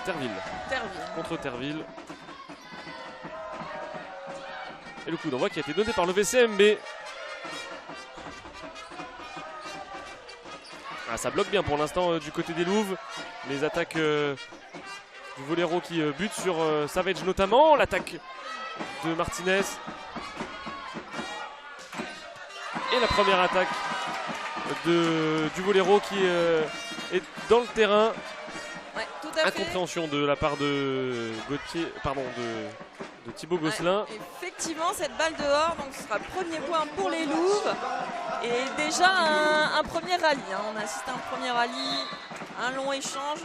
Terville. Contre Terville. Et le coup d'envoi qui a été donné par le VCMB. Ah, ça bloque bien pour l'instant du côté des Louves. Les attaques du Voléro qui bute sur Savage notamment. L'attaque de Martinez. Et la première attaque du Voléro qui est dans le terrain. Ouais, tout à fait. Incompréhension de la part de Gauthier, pardon, de Thibaut Gosselin. Ouais, effectivement, cette balle dehors, donc ce sera le premier point pour les Louves. Et déjà un premier rallye. Hein. On assiste à un premier rallye, un long échange.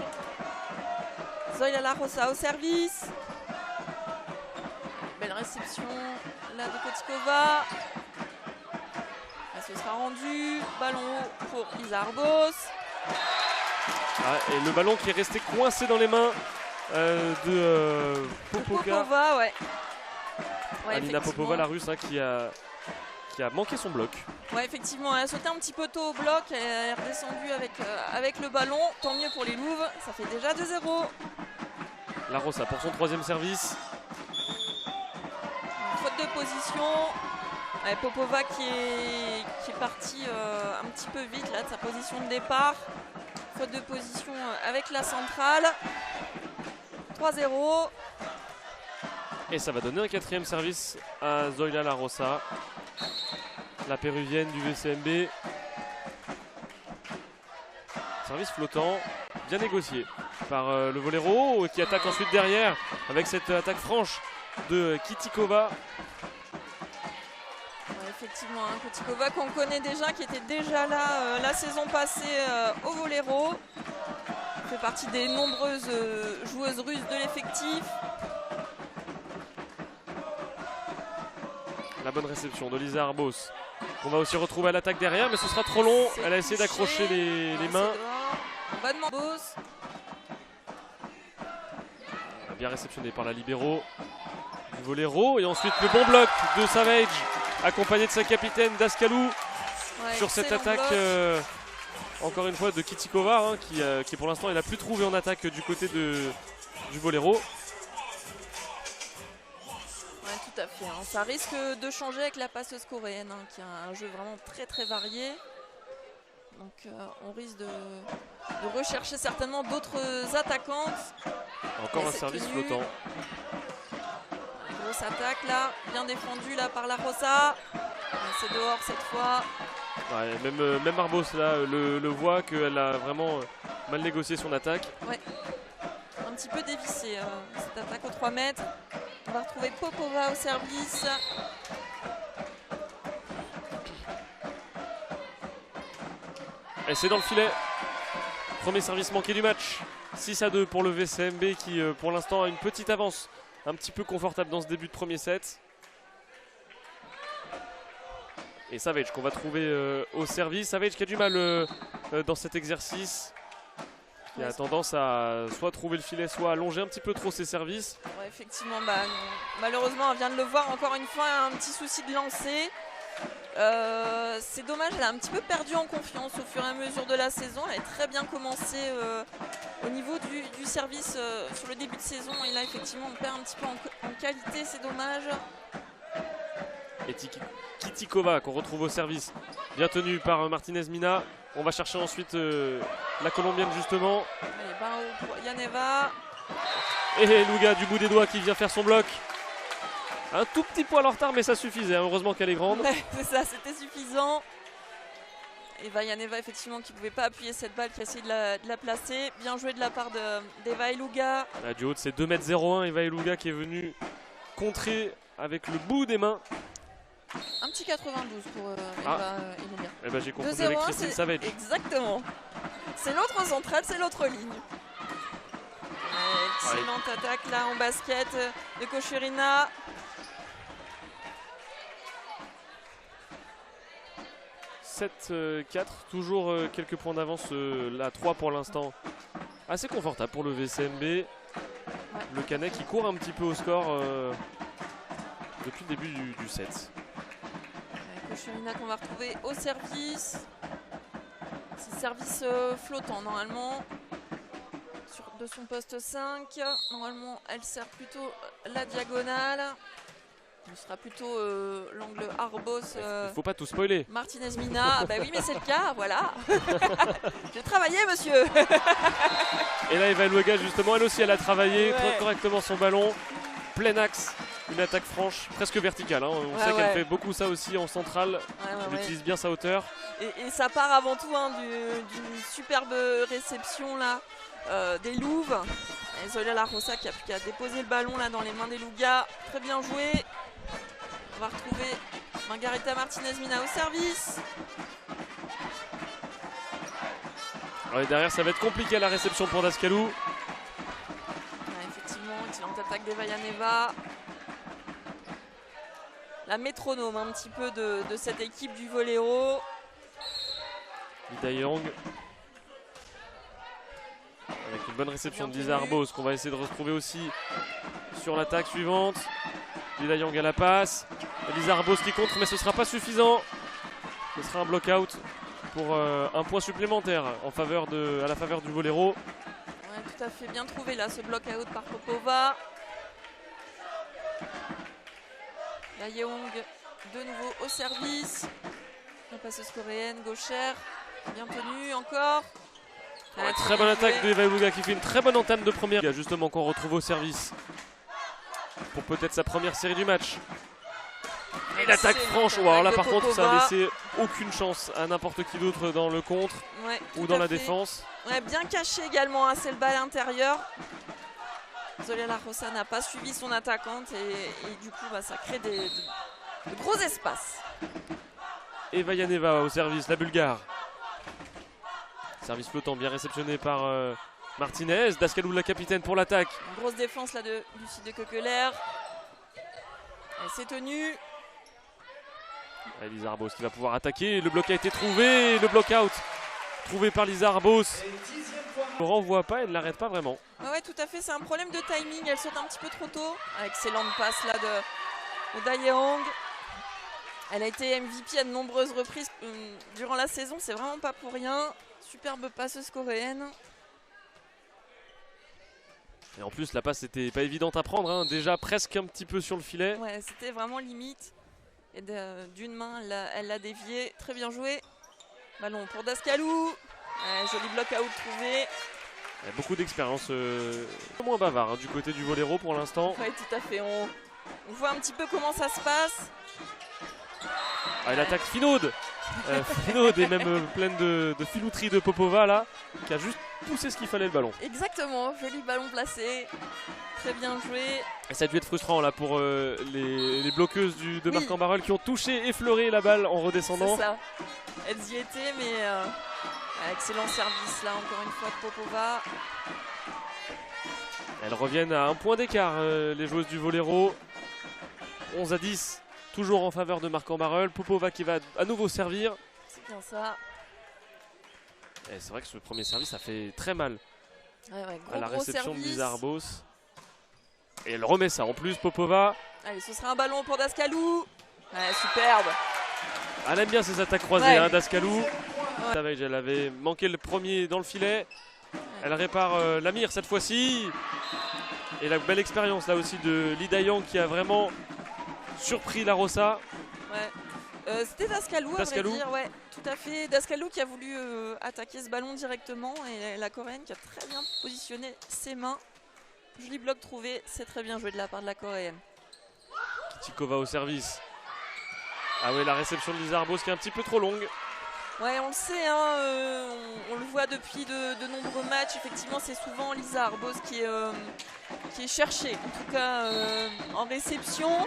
Zoila La Rosa au service. Belle réception là de Kotikova. Là, ce sera rendu. Ballon pour Lisa Arbos. Ah, et le ballon qui est resté coincé dans les mains de Popova, ouais. Alina Popova, la russe, hein, qui a manqué son bloc. Ouais, effectivement, elle a sauté un petit peu tôt au bloc, elle est redescendue avec le ballon. Tant mieux pour les Louves, ça fait déjà 2-0. La Rosa pour son troisième service. Faute de position. Ouais, Popova qui est partie un petit peu vite là, de sa position de départ. Faute de position avec la centrale. 3-0. Et ça va donner un quatrième service à Zoila La Rosa, la péruvienne du VCMB. Service flottant, bien négocié par le Voléro qui attaque ensuite derrière avec cette attaque franche de Kitikova. Ouais, effectivement, hein, Kotikova qu'on connaît déjà, qui était déjà là la saison passée au Voléro. Fait partie des nombreuses joueuses russes de l'effectif. La bonne réception de Lisa Arbos. On va aussi retrouver à l'attaque derrière, mais ce sera trop long. Elle a essayé d'accrocher les mains. Bonne Arbos. Bien réceptionné par la libéro du Voléro. Et ensuite le bon bloc de Savage, accompagné de sa capitaine Daskalou, Ouais, sur cette attaque. Encore une fois de Kitikova, hein, qui pour l'instant il n'a plus trouvé en attaque du côté du Voléro. Ouais, tout à fait. Hein. Ça risque de changer avec la passeuse coréenne, hein, qui a un jeu vraiment très très varié. Donc on risque de rechercher certainement d'autres attaquantes. Encore un service flottant. Grosse attaque là, bien défendue là par La Rosa. C'est dehors cette fois. Ouais, même Arbos là le voit qu'elle a vraiment mal négocié son attaque. Ouais. Un petit peu dévissée cette attaque aux 3 mètres. On va retrouver Popova au service. Et c'est dans le filet. Premier service manqué du match. 6-2 pour le VCMB qui pour l'instant a une petite avance un petit peu confortable dans ce début de premier set. Et Savage qu'on va trouver au service. Savage qui a du mal dans cet exercice. Qui a tendance à soit trouver le filet, soit allonger un petit peu trop ses services. Ouais, effectivement, malheureusement, on vient de le voir encore une fois, un petit souci de lancer. C'est dommage, elle a un petit peu perdu en confiance au fur et à mesure de la saison. Elle a très bien commencé au niveau du service sur le début de saison. Et là, effectivement, on perd un petit peu en qualité, c'est dommage. Et Kitikova qu'on retrouve au service, bien tenu par Martinez Mina. On va chercher ensuite la colombienne justement. Allez, Bao pour Yaneva. Et Luga du bout des doigts qui vient faire son bloc. Un tout petit poil en retard mais ça suffisait, heureusement qu'elle est grande. Ouais, c'est ça, c'était suffisant. Et Yaneva effectivement qui ne pouvait pas appuyer cette balle, qui a essayé de la placer. Bien joué de la part d'Eva Eluga. Du haut de ses 2,01 m, Eva Eluga qui est venue contrer avec le bout des mains. Un petit 92 pour Eva Eluga. Eh ben, j'ai confondu avec Christine Savage. Exactement. C'est l'autre centrale, c'est l'autre ligne. Excellente attaque là en basket de Kocherina. « 7-4, toujours quelques points d'avance, là 3 pour l'instant. Assez confortable pour le VCMB. Ouais. Le Canet qui court un petit peu au score depuis le début du set. Kocherina qu'on va retrouver au service. C'est service flottant normalement. de son poste 5. Normalement, elle sert plutôt la diagonale. Ce sera plutôt l'angle Arbos. Il faut pas tout spoiler. Martinez Mina. Bah oui, mais c'est le cas, voilà. J'ai travaillé, monsieur. Et là, Eva Luega, justement, elle aussi, elle a travaillé Ouais. correctement son ballon. Plein axe, une attaque franche, presque verticale. Hein. On sait qu'elle fait beaucoup ça aussi en centrale. Elle utilise bien sa hauteur. Et ça part avant tout hein, d'une superbe réception là, des Louves. Et Zoila La Rosa qui a plus qu'à déposer le ballon là dans les mains des Lougas. Très bien joué. On va retrouver Margarita Martinez Mina au service. Alors, et derrière, ça va être compliqué à la réception pour Dascalou. Ouais, effectivement, excellente attaque d'Eva Yaneva. La métronome un petit peu de cette équipe du voléro. Lida Young. Avec une bonne réception de Bien Lisa tenu. Arbos qu'on va essayer de retrouver aussi sur l'attaque suivante. Lida Young à la passe. Lisa Arbos qui contre, mais ce ne sera pas suffisant. Ce sera un block-out pour un point supplémentaire à la faveur du voléro. Ouais, tout à fait bien trouvé là ce block-out par Popova. La Yeong de nouveau au service. La passeuse coréenne, gauchère. Bien tenue encore. Ouais, très bonne attaque de Eva Luega qui fait une très bonne entame de première. Il y a justement qu'on retrouve au service pour peut-être sa première série du match. Et l'attaque franche, wow, alors là par contre ça a laissé aucune chance à n'importe qui d'autre dans le contre ou dans la défense. Ouais, bien caché également, hein, c'est le bal intérieur. Zoila La Rosa n'a pas suivi son attaquante et du coup bah, ça crée de gros espaces. Eva Yaneva au service, la Bulgare. Service flottant bien réceptionné par Martinez. Dascalou la capitaine pour l'attaque. Une grosse défense là de Lucie de Coquelaire. Elle s'est tenue. Lisa Arbos qui va pouvoir attaquer. Le bloc a été trouvé. Le bloc out trouvé par Lisa Arbos. Ne renvoie pas, elle ne l'arrête pas vraiment. Ouais, tout à fait, c'est un problème de timing. Elle saute un petit peu trop tôt. Excellente passe là de Dayeong. Elle a été MVP à de nombreuses reprises durant la saison. C'est vraiment pas pour rien. Superbe passeuse coréenne. Et en plus, la passe n'était pas évidente à prendre. Hein. Déjà presque un petit peu sur le filet. Ouais, c'était vraiment limite. Et d'une main, elle l'a dévié. Très bien joué. Ballon pour Dascalou. Joli block-out trouvé. Il y a beaucoup d'expérience, moins bavard hein, du côté du voléro pour l'instant. Oui, tout à fait. On voit un petit peu comment ça se passe. Ah, l'attaque Finaude. Finaude est même pleine de filouterie de Popova là, qui a juste poussé ce qu'il fallait le ballon. Exactement, joli ballon placé. Très bien joué. Et ça a dû être frustrant là pour les bloqueuses de Marc-en-Barœul qui ont touché, effleuré la balle en redescendant. C'est ça. Elles y étaient, mais excellent service là encore une fois de Popova. Elles reviennent à un point d'écart, les joueuses du voléro. 11-10, toujours en faveur de Marc-en-Barœul. Popova qui va à nouveau servir. C'est bien ça. Et c'est vrai que ce premier service ça fait très mal à la réception service. de Lisa Arbos. Et elle remet ça en plus, Popova. Allez, ce sera un ballon pour Dascalou. Superbe. Elle aime bien ses attaques croisées, hein, Dascalou. Elle avait manqué le premier dans le filet. Elle répare la mire cette fois-ci. Et la belle expérience là aussi de Lida Young qui a vraiment surpris La Rosa. Ouais. C'était Dascalou, à vrai dire. Ouais, tout à fait. Dascalou qui a voulu attaquer ce ballon directement. Et la Coréenne qui a très bien positionné ses mains. Joli bloc trouvé. C'est très bien joué de la part de la Coréenne. Kitikova au service. Ah ouais, la réception de Lisa Arbos qui est un petit peu trop longue. Ouais, on le sait, hein, on le voit depuis de nombreux matchs. Effectivement, c'est souvent Lisa Arbos qui est cherchée, en tout cas en réception.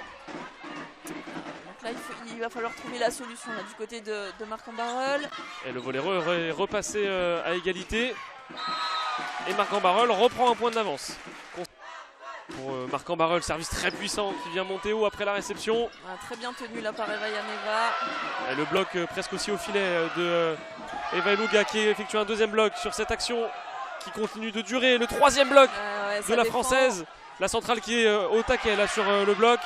Donc là, il va falloir trouver la solution là, du côté de Marc-en-Barœul. Et le volleyeur est repassé à égalité. Et Marc-en-Barœul reprend un point d'avance. Pour Marc-en-Barœul, service très puissant qui vient monter haut après la réception. Très bien tenu là par Eva Yaneva. Et le bloc presque aussi au filet de Eva Luega qui effectue un deuxième bloc sur cette action qui continue de durer. Le troisième bloc de la Française. La centrale qui est au taquet là sur le bloc.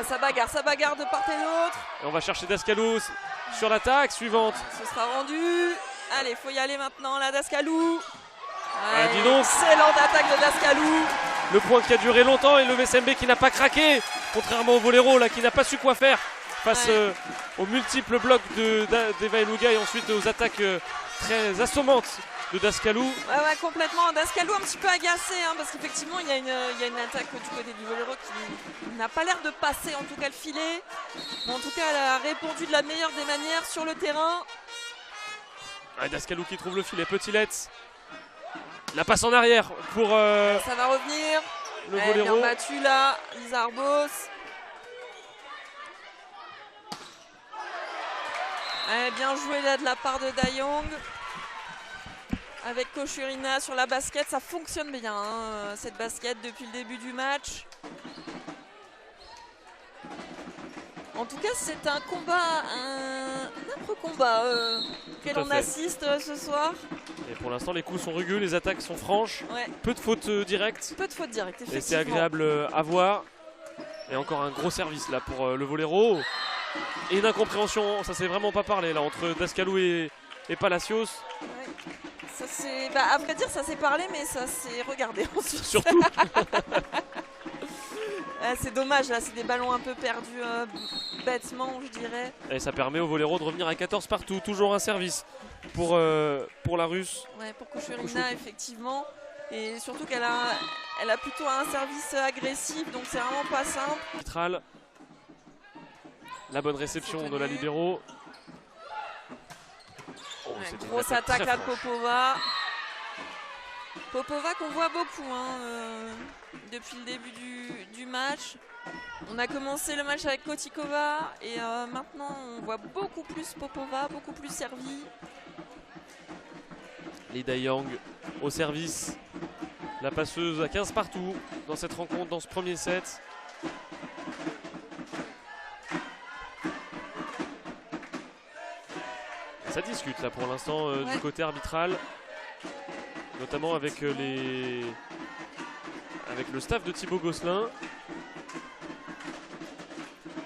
Ça bagarre de part et d'autre. Et on va chercher Dascalou sur l'attaque suivante. Ce sera rendu. Allez, faut y aller maintenant là, Dascalou. Ah, dis donc. Excellente attaque de Dascalou. Le point qui a duré longtemps et le VSMB qui n'a pas craqué, contrairement au Voléro là qui n'a pas su quoi faire face aux multiples blocs d'Eva Eluga et ensuite aux attaques très assommantes de Dascalou. Ouais, complètement. Dascalou un petit peu agacé hein, parce qu'effectivement il y a une attaque du côté du Voléro qui n'a pas l'air de passer en tout cas le filet. Mais en tout cas elle a répondu de la meilleure des manières sur le terrain. Dascalou qui trouve le filet, Petit-Let's. La passe en arrière pour ça va revenir. le Voléro. Bien battu là, Lisa Arbos. Bien joué là de la part de Dayong. Avec Kochurina sur la basket, ça fonctionne bien hein, cette basket depuis le début du match. En tout cas, c'est un combat, un âpre combat auquel on assiste ce soir. Et pour l'instant, les coups sont rugueux, les attaques sont franches. Ouais. Peu de fautes directes. Peu de fautes directes, effectivement. Et c'est agréable à voir. Et encore un gros service là pour le Voléro. Et une incompréhension, ça s'est vraiment pas parlé là entre Dascalou et Palacios. Ouais. Ça c'est, à vrai dire, ça s'est parlé, mais ça s'est regardé ensuite. Surtout. C'est dommage, là, c'est des ballons un peu perdus bêtement, je dirais. Et ça permet au Voléro de revenir à 14 partout. Toujours un service pour la Russe. Ouais, pour Kochurina, effectivement. Et surtout qu'elle a plutôt un service agressif, donc c'est vraiment pas simple. La bonne réception de la libéro. C'était grosse attaque là de Popova. Popova qu'on voit beaucoup depuis le début du match. On a commencé le match avec Kotikova et maintenant on voit beaucoup plus Popova, beaucoup plus servi. Lee Dayong au service. La passeuse à 15 partout dans cette rencontre, dans ce premier set. Ça discute là pour l'instant du côté arbitral, notamment avec le staff de Thibaut Gosselin.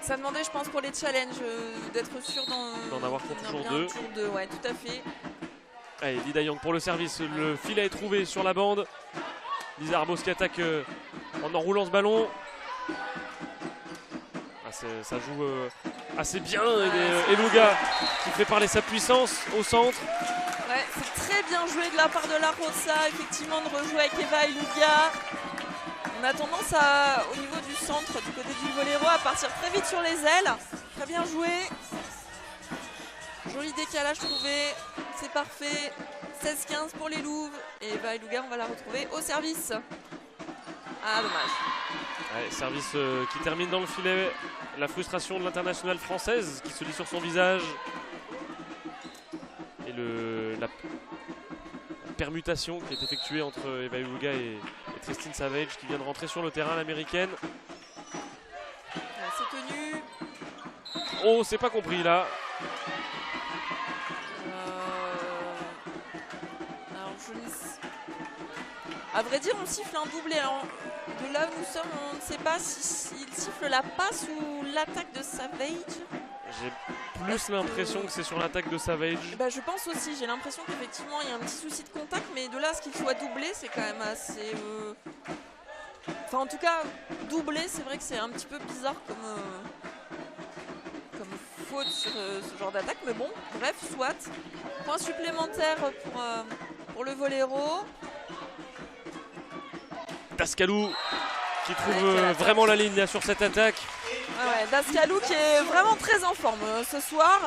Ça demandait, je pense, pour les challenges d'être sûr d'en avoir toujours deux. Ouais, tout à fait. Allez, Lee Dayong pour le service, le filet est trouvé sur la bande. Lisa Arbos qui attaque en enroulant ce ballon. Ça joue assez bien. Eluga qui fait parler sa puissance au centre. Ouais, c'est très bien joué de la part de la Rosa, effectivement, de rejouer avec Eva Eluga. On a tendance au niveau du centre, du côté du Voléro, à partir très vite sur les ailes. Très bien joué. Joli décalage trouvé. C'est parfait. 16-15 pour les Louves. Et Eva Eluga, on va la retrouver au service. Ah, dommage. Ouais, service qui termine dans le filet. La frustration de l'internationale française qui se lit sur son visage. Et la permutation qui est effectuée entre Eva Eluga et Tristine Savage qui vient de rentrer sur le terrain, l'américaine. C'est tenu. Oh, c'est pas compris là. Alors à vrai dire, on siffle un doublé. Alors, de là où nous sommes, on ne sait pas s'il siffle la passe ou l'attaque de Savage. J'ai plus l'impression que c'est sur l'attaque de Savage. Je pense aussi, j'ai l'impression qu'effectivement il y a un petit souci de contact, mais de là à ce qu'il soit doublé, c'est quand même assez... Enfin en tout cas, doublé, c'est vrai que c'est un petit peu bizarre comme faute sur ce genre d'attaque, mais bon, bref, soit. Point supplémentaire pour le Voléro. Dascalou qui trouve vraiment la ligne là, sur cette attaque. Ouais, Dascalou qui est vraiment très en forme ce soir,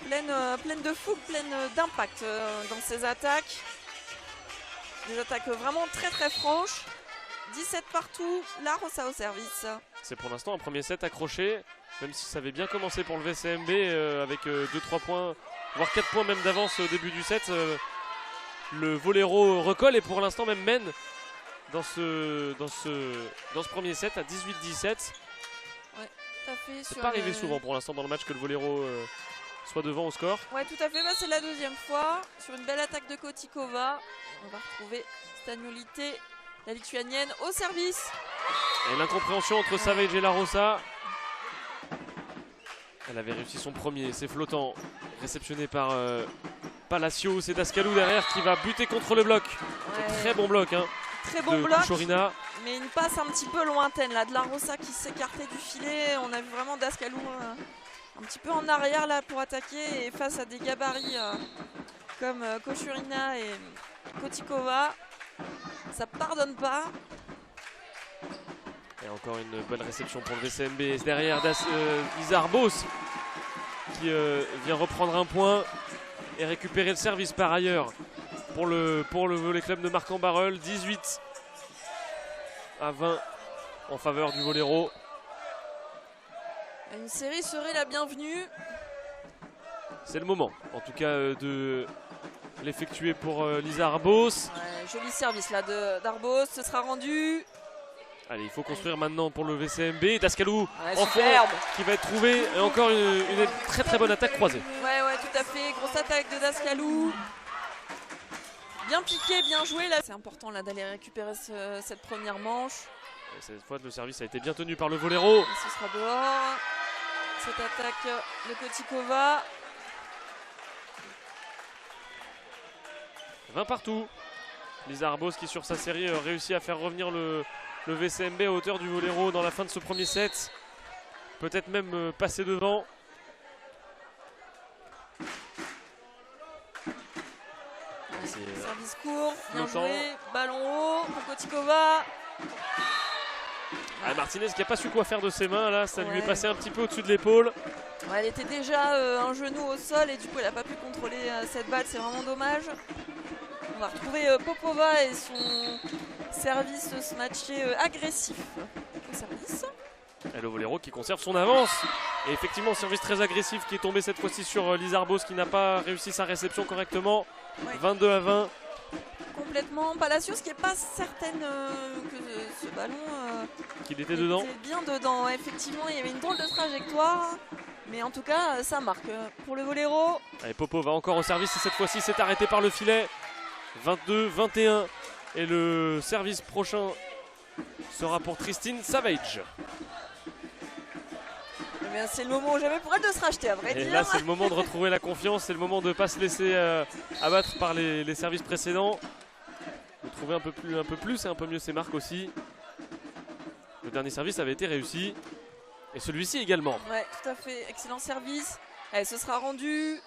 pleine de fougue, pleine d'impact dans ses attaques. Des attaques vraiment très très franches. 17 partout, la Rosa au service. C'est pour l'instant un premier set accroché, même si ça avait bien commencé pour le VSMB avec 2-3 points, voire 4 points même d'avance au début du set. Le Voléro recolle et pour l'instant même mène dans ce premier set à 18-17. Ouais, tout à fait. C'est pas arrivé souvent pour l'instant dans le match que le Voléro soit devant au score. Ouais, tout à fait. C'est la deuxième fois sur une belle attaque de Kotikova. On va retrouver Stagnolité, la lituanienne, au service. Et l'incompréhension entre Savage et la Rosa. Elle avait réussi son premier, c'est flottant, réceptionné par Palacio, c'est Dascalou derrière qui va buter contre le bloc. Ouais. Très bon bloc, hein, Très bon de bloc. Kuchurina. Mais une passe un petit peu lointaine là, de la Rosa qui s'écartait du filet. On a vu vraiment Dascalou un petit peu en arrière là pour attaquer et face à des gabarits comme Kuchurina et Kotikova, ça pardonne pas. Et encore une bonne réception pour le VCMB. Derrière Lizarbos qui vient reprendre un point et récupérer le service par ailleurs pour le volley club de Marcq-en-Barœul. 18 à 20 en faveur du Voléro. Une série serait la bienvenue. C'est le moment en tout cas de l'effectuer pour Lizarbos. Ouais, joli service là d'Arbos, ce sera rendu. Allez, il faut construire maintenant pour le VCMB. Dascalou Ouais, en fond qui va être trouvé. Et encore une très très bonne attaque croisée. Ouais, tout à fait. Grosse attaque de Dascalou. Bien piqué, bien joué. Là, c'est important là d'aller récupérer cette première manche. Et cette fois, le service a été bien tenu par le Voléro. Et ce sera dehors. Cette attaque de Kotikova. 20 partout. Lizarbos qui sur sa série réussit à faire revenir le VCMB à hauteur du Voléro dans la fin de ce premier set. Peut-être même passer devant. Service court, bien flottant. joué. Ballon haut pour Kotikova. Martinez qui n'a pas su quoi faire de ses mains là. Ça lui est Ouais. passé un petit peu au-dessus de l'épaule. Ouais, elle était déjà un genou au sol et du coup elle n'a pas pu contrôler cette balle, c'est vraiment dommage. On va retrouver Popova et son service se matcher agressif au service. Et le Voléro qui conserve son avance. Et effectivement, service très agressif qui est tombé cette fois-ci sur Lizarbos qui n'a pas réussi sa réception correctement. Ouais. 22 à 20. Complètement. Palacios qui n'est pas certaine que ce ballon Qu'il était dedans. était bien dedans. Ouais, effectivement, il y avait une drôle de trajectoire. Mais en tout cas, ça marque pour le Voléro. Allez, Popo va encore au service et cette fois-ci c'est arrêté par le filet. 22-21 et le service prochain sera pour Tristine Savage. C'est le moment où jamais pour elle de se racheter, à vrai Et dire. là c'est le moment de retrouver la confiance, c'est le moment de ne pas se laisser abattre par les services précédents. De trouver un peu plus et un peu mieux ses marques aussi. Le dernier service avait été réussi. Et celui-ci également. Ouais, tout à fait. Excellent service. Allez, ce sera rendu.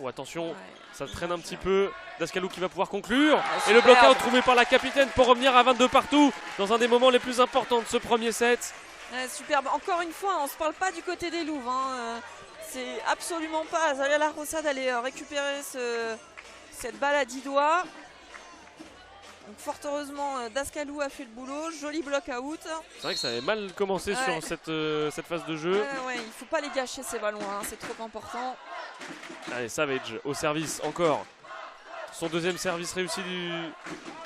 Oh, attention, Ouais. ça traîne un petit peu. Dascalou qui va pouvoir conclure. Ah, et le superbe. bloc-out trouvé par la capitaine pour revenir à 22 partout dans un des moments les plus importants de ce premier set. Ouais, superbe. Encore une fois, on ne se parle pas du côté des Louves. C'est absolument pas à Zalia La Rosa d'aller récupérer cette balle à 10 doigts. Donc, fort heureusement, Dascalou a fait le boulot. Joli block-out. C'est vrai que ça avait mal commencé Ouais. sur cette phase de jeu. Ouais, il ne faut pas les gâcher ces ballons. C'est trop important. Allez, Savage au service encore. Son deuxième service réussi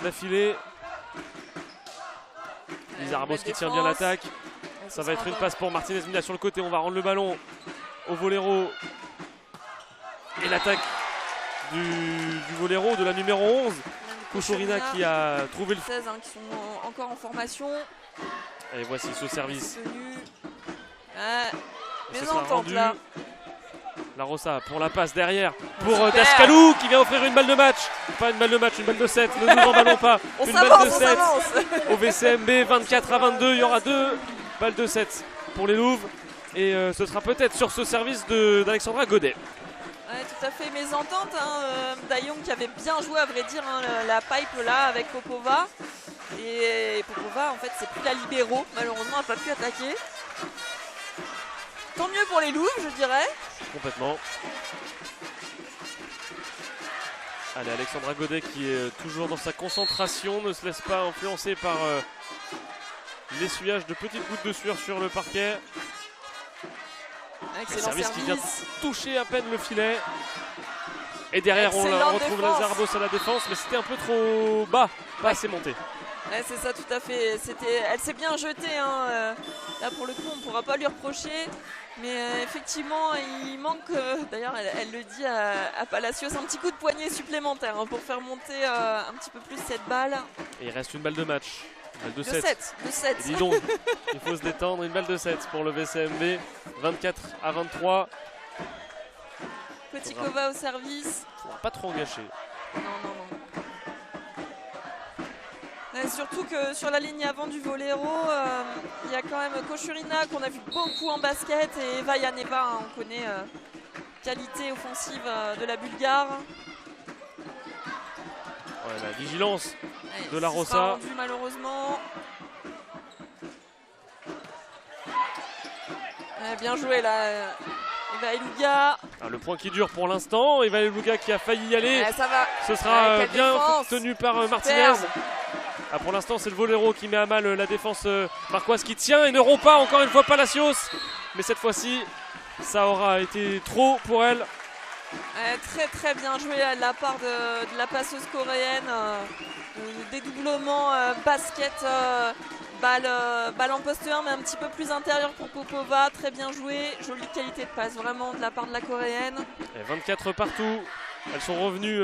d'affilée. Lizarbos qui tient bien l'attaque. Ça va être une passe pour Martinez Mina sur le côté. On va rendre le ballon au Voléro. Et l'attaque du Voléro de la numéro 11. Kuchurina qui a trouvé le... 16 qui sont encore en formation. Et voici ce service. Mais Ce sera entente rendu. là. La Rosa pour la passe derrière pour Super. Dascalou qui vient offrir une balle de match. Pas une balle de match, une balle de 7. Ne nous emballons pas. On Une balle s'avance, de on 7 s'avance. au VCMB, 24 à 22. Il y aura 2 balles de 7 pour les Louves. Et ce sera peut-être sur ce service d'Alexandra Godet. Ouais, tout à fait mésentente. Dayong qui avait bien joué, à vrai dire, la pipe là avec Popova. Et Popova, en fait, c'est plus la libéraux. Malheureusement, elle n'a pas pu attaquer. Tant mieux pour les Louves, je dirais. Complètement. Allez, Alexandra Godet qui est toujours dans sa concentration, ne se laisse pas influencer par l'essuyage de petites gouttes de sueur sur le parquet. Excellent Service qui vient service. toucher à peine le filet. Et derrière on Excellente retrouve défense. Lizarbos à la défense, mais c'était un peu trop bas, pas assez monté. Ouais, c'est ça, tout à fait. Elle s'est bien jetée. Là, pour le coup, on ne pourra pas lui reprocher. Mais effectivement, il manque, d'ailleurs, elle le dit à Palacios, un petit coup de poignet supplémentaire pour faire monter un petit peu plus cette balle. Et il reste une balle de match. Une balle de De 7. 7. Et dis donc, il faut se détendre. Une balle de 7 pour le VCMB. 24 à 23. Kotikova au service. Faudra pas trop en gâcher. Non, non, non. Et surtout que sur la ligne avant du Voléro, il y a quand même Kochurina qu'on a vu beaucoup en basket et Eva Yaneva, hein, on connaît qualité offensive de la Bulgare. Ouais, la vigilance de la Rosa. Rendu, malheureusement. Bien joué là, Eva Eluga. Ah, le point qui dure pour l'instant. Eva Eluga qui a failli y aller. Ça va. Ce sera bien défense. tenu par Martinez. Ah, pour l'instant, c'est le Voléro qui met à mal la défense marquoise qui tient et ne rompt pas encore une fois Palacios. Mais cette fois-ci, ça aura été trop pour elle. Très très bien joué de la part de la passeuse coréenne. Dédoublement basket, balle en poste 1 mais un petit peu plus intérieur pour Popova. Très bien joué, jolie qualité de passe vraiment de la part de la coréenne. Et 24 partout. Elles sont revenues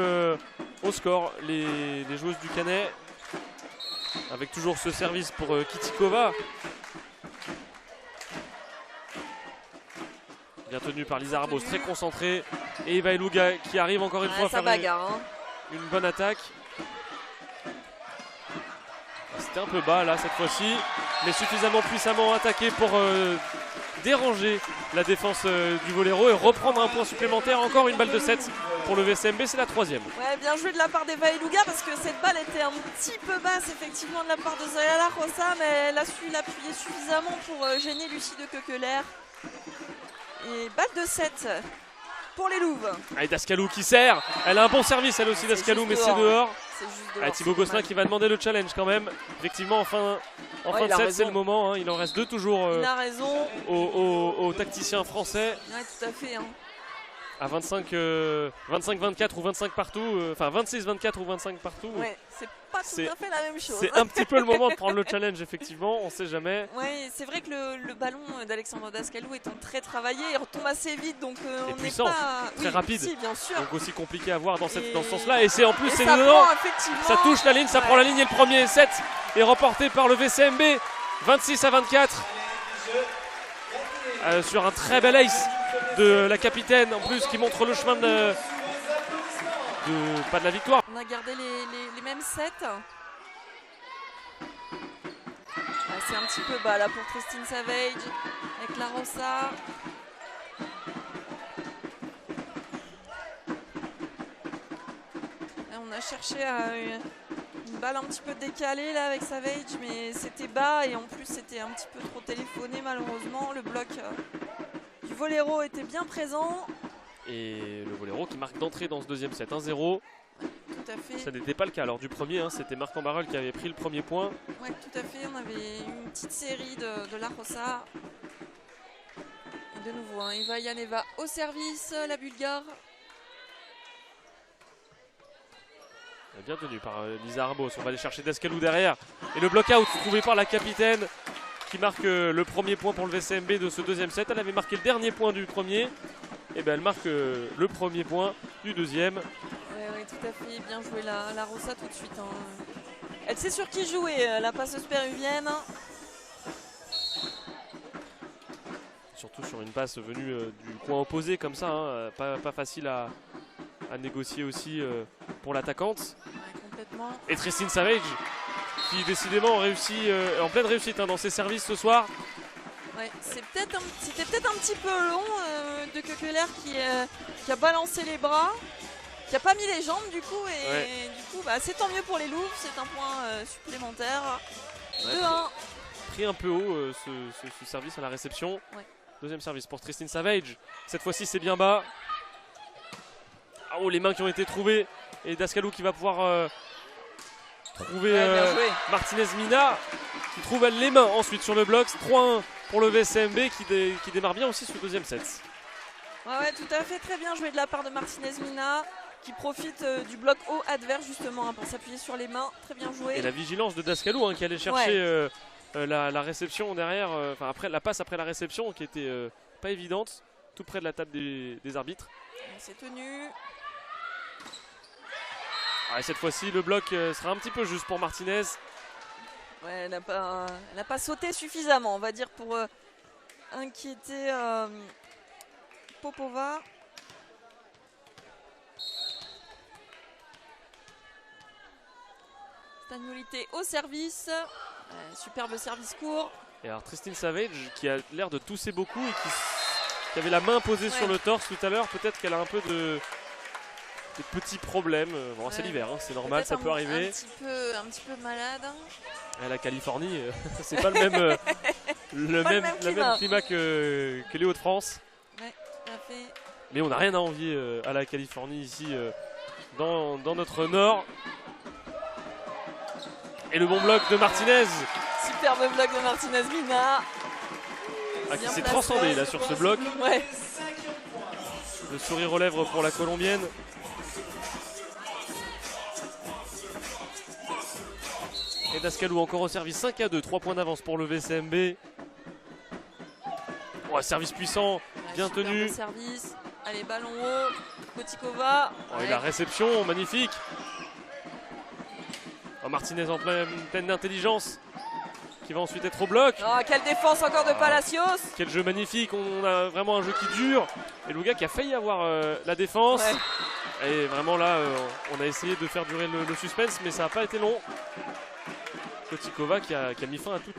au score, les joueuses du Canet. Avec toujours ce service pour Kitikova. Bien tenu par Lisa Arbos, très concentrée. Et Eva Eluga qui arrive encore une fois à faire bagarre, une bonne attaque. C'était un peu bas là cette fois-ci, mais suffisamment puissamment attaqué pour déranger la défense du Voléro et reprendre un point supplémentaire. Encore une balle de 7 pour le VCMB, c'est la 3e. Ouais, bien joué de la part d'Eva Eluga parce que cette balle était un petit peu basse effectivement de la part de Zayala Rosa, mais elle a su l'appuyer suffisamment pour gêner Lucie de Kekeler. Et balle de 7 pour les Louves. Allez, Dascalou qui sert. Elle a un bon service elle aussi, Dascalou, mais c'est dehors. Thibaut Gosselin qui va demander le challenge quand même. Effectivement, en fin de set, c'est le moment. Hein. Il en reste deux toujours il a raison. Aux tacticiens français. Ouais, tout à fait. Hein. À 25-24 ou 25 partout. Enfin, 26-24 ou 25 partout. Ouais, c'est pas tout à fait la même chose. C'est un petit peu le moment de prendre le challenge, effectivement. On sait jamais. Ouais, c'est vrai que le ballon d'Alexandre Dascalou étant très travaillé, il retombe assez vite. Donc on n'est pas... très rapide. Si, bien sûr. Donc aussi compliqué à voir dans ce sens-là. Et c'est en plus, c'est dedans. Ça touche la ligne, ça prend la ligne. Et le premier set est remporté par le VCMB. 26-24. Sur un très bel ace de la capitaine en plus qui montre le chemin pas de la victoire. On a gardé les mêmes sets. C'est un petit peu bas là pour Christine Savage avec la Rosa. Là, on a cherché une balle un petit peu décalée là avec Savage, mais c'était bas et en plus c'était un petit peu trop téléphoné malheureusement. Le bloc du Voléro était bien présent. Et le Voléro qui marque d'entrée dans ce deuxième set, 1-0. Tout à fait. Ça n'était pas le cas lors du premier, hein. C'était Marc Ambarol qui avait pris le premier point. Oui, tout à fait. On avait une petite série de la Rosa. Et de nouveau, hein, Eva Yaneva au service, la Bulgare. Bien tenu par Lisa Arbos. On va aller chercher Dascalou derrière. Et le block-out trouvé par la capitaine qui marque le premier point pour le VCMB de ce deuxième set. Elle avait marqué le dernier point du premier. Et bien elle marque le premier point du deuxième. Oui, tout à fait. Bien joué la Rosa tout de suite. Hein. Elle sait sur qui jouer, la passeuse péruvienne. Surtout sur une passe venue du coin opposé comme ça. Hein. Pas facile à négocier aussi pour l'attaquante. Ouais, complètement. Et Christine Savage qui décidément réussit en pleine réussite dans ses services ce soir. Ouais, c'était peut-être un petit peu long de Kekeler qui a balancé les bras, qui n'a pas mis les jambes du coup. Et du coup, c'est tant mieux pour les Louves, c'est un point supplémentaire. 2-1. Pris un peu haut ce service à la réception. Ouais. Deuxième service pour Christine Savage. Cette fois-ci, c'est bien bas. Oh, les mains qui ont été trouvées. Et Dascalou qui va pouvoir trouver Martinez Mina qui trouve les mains ensuite sur le bloc. 3-1 pour le VCMB qui démarre bien aussi sur le deuxième set. Ouais, tout à fait, très bien joué de la part de Martinez Mina qui profite du bloc haut adverse justement pour s'appuyer sur les mains. Très bien joué. Et la vigilance de Dascalou qui allait chercher la réception derrière, après la passe après la réception qui était pas évidente, tout près de la table des arbitres. C'est tenu. Et cette fois-ci, le bloc sera un petit peu juste pour Martinez. Ouais, elle n'a pas sauté suffisamment, on va dire, pour inquiéter Popova. Stagnolité au service. Superbe service court. Et alors Tristine Savage qui a l'air de tousser beaucoup et qui avait la main posée sur le torse tout à l'heure. Peut-être qu'elle a un peu de petits problèmes. Bon, c'est l'hiver, hein, c'est normal, ça peut arriver. Un petit peu malade. Et la Californie, c'est pas le même climat que les Hauts-de-France. Ouais, tout à fait. Mais on n'a rien à envier à la Californie ici dans notre nord. Et le bon bloc de Martinez. Superbe bloc de Martinez-Mina. Qui s'est transcendé là sur ce bloc. Ouais. Le sourire aux lèvres pour la Colombienne. Et Dascalou encore au service, 5-2, 3 points d'avance pour le VCMB. Oh, service puissant, bien tenu. Service. Allez, ballon haut. Kotikova. Oh, et la réception, magnifique. Oh, Martinez en pleine d'intelligence. Qui va ensuite être au bloc. Oh, quelle défense encore de Palacios. Quel jeu magnifique, on a vraiment un jeu qui dure. Et Luga qui a failli avoir la défense. Ouais. Et vraiment là, on a essayé de faire durer le suspense, mais ça n'a pas été long. Kotikova qui a mis fin à tout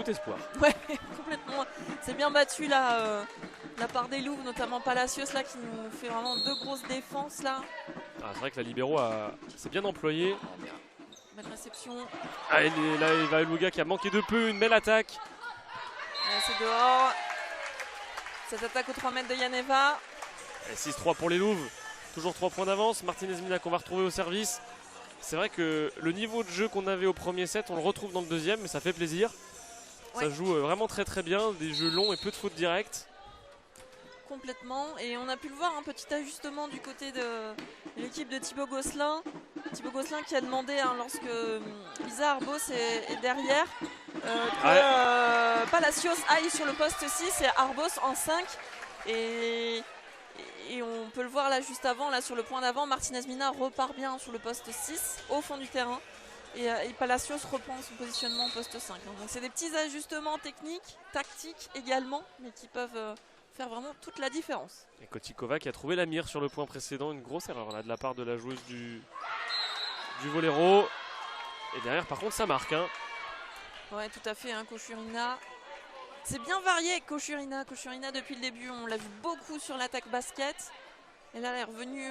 espoir. Ouais, complètement. C'est bien battu là, la part des Loups, notamment Palacios là qui nous fait vraiment 2 grosses défenses là. Ah, c'est vrai que la libéro s'est bien employée. Belle réception. Ah, là, il va Luga qui a manqué de peu, une belle attaque. C'est dehors. Cette attaque aux 3 mètres de Yaneva. 6-3 pour les Louves. Toujours 3 points d'avance. Martinez-Mina qu'on va retrouver au service. C'est vrai que le niveau de jeu qu'on avait au premier set, on le retrouve dans le deuxième, mais ça fait plaisir. Ouais. Ça joue vraiment très très bien, des jeux longs et peu de fautes directes. Complètement, et on a pu le voir, un petit ajustement du côté de l'équipe de Thibaut Gosselin. Thibaut Gosselin qui a demandé, lorsque Lisa Arbos est derrière, que Palacios aille sur le poste 6 et Arbos en 5. Et on peut le voir là juste avant, là sur le point d'avant, Martinez-Mina repart bien sur le poste 6 au fond du terrain. Et Palacios reprend son positionnement au poste 5. Donc c'est des petits ajustements techniques, tactiques également, mais qui peuvent faire vraiment toute la différence. Et Kotikova qui a trouvé la mire sur le point précédent, une grosse erreur là de la part de la joueuse du Voléro. Et derrière par contre ça marque. Hein. Ouais, tout à fait, Kochurina. C'est bien varié avec Kochurina. Kochurina depuis le début, on l'a vu beaucoup sur l'attaque basket. Et là elle est revenue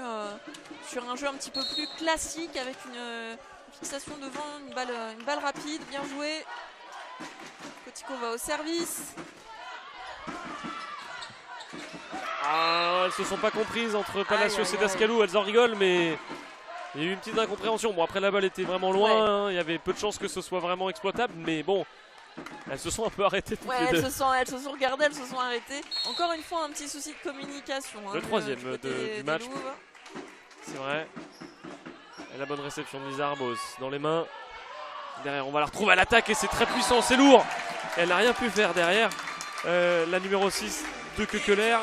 sur un jeu un petit peu plus classique avec une fixation devant, une balle rapide, bien jouée. Kotikova au service. Ah, elles se sont pas comprises entre Palacios et Dascalou, elles en rigolent, mais il y a eu une petite incompréhension. Bon, après la balle était vraiment loin, hein, il y avait peu de chances que ce soit vraiment exploitable, mais bon, elles se sont un peu arrêtées toutes les deux. Elles se sont regardées, elles se sont arrêtées. Encore une fois, un petit souci de communication. Le troisième du match, c'est vrai. Et la bonne réception de Lisa Arbos dans les mains. Derrière, on va la retrouver à l'attaque et c'est très puissant, c'est lourd. Elle n'a rien pu faire derrière. La numéro 6 de Kekeler.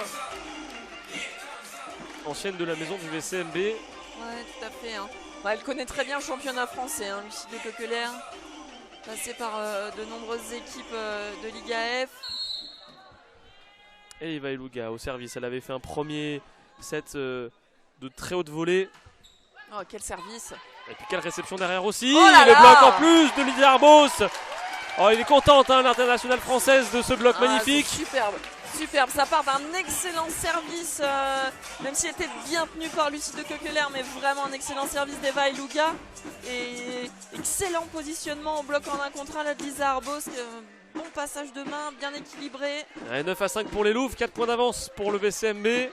Ancienne de la maison du VCMB. Ouais, tout à fait. Elle connaît très bien le championnat français, Lucie de Kekeler. Passée par de nombreuses équipes de Liga F. Et Eva Eluga au service. Elle avait fait un premier set de très haute volée. Oh, quel service! Et puis quelle réception derrière aussi. Oh là et le là, bloc en plus de Lisa Arbos. Oh, il est contente, l'internationale française, de ce bloc magnifique. Superbe. Superbe, ça part d'un excellent service, même s'il était bien tenu par Lucie de Kekeler, mais vraiment un excellent service d'Eva Eluga. Et excellent positionnement au bloc en 1 contre 1 de Lisa Arbos. Bon passage de main, bien équilibré. Ouais, 9-5 pour les Louves, 4 points d'avance pour le VCMB.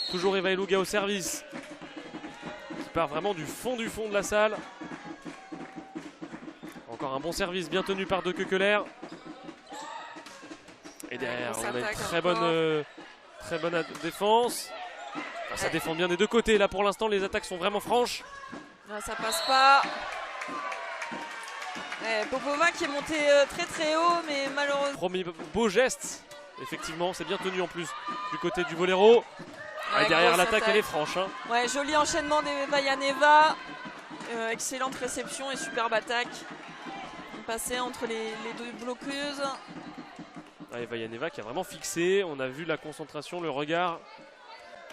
Toujours Eva Eluga au service. Qui part vraiment du fond de la salle. Encore un bon service, bien tenu par de Kekeler. Et derrière, on a une très bonne défense. Enfin, ça défend bien des deux côtés. Là, pour l'instant, les attaques sont vraiment franches. Là, ça passe pas. Popova qui est monté très très haut, mais malheureusement. Premier beau geste. Effectivement, c'est bien tenu en plus du côté du Voléro. Et derrière, l'attaque, elle est franche. Hein. Ouais, joli enchaînement d'Eva Yaneva. Excellente réception et superbe attaque. Passé entre les deux bloqueuses. Eva Yaneva qui a vraiment fixé. On a vu la concentration, le regard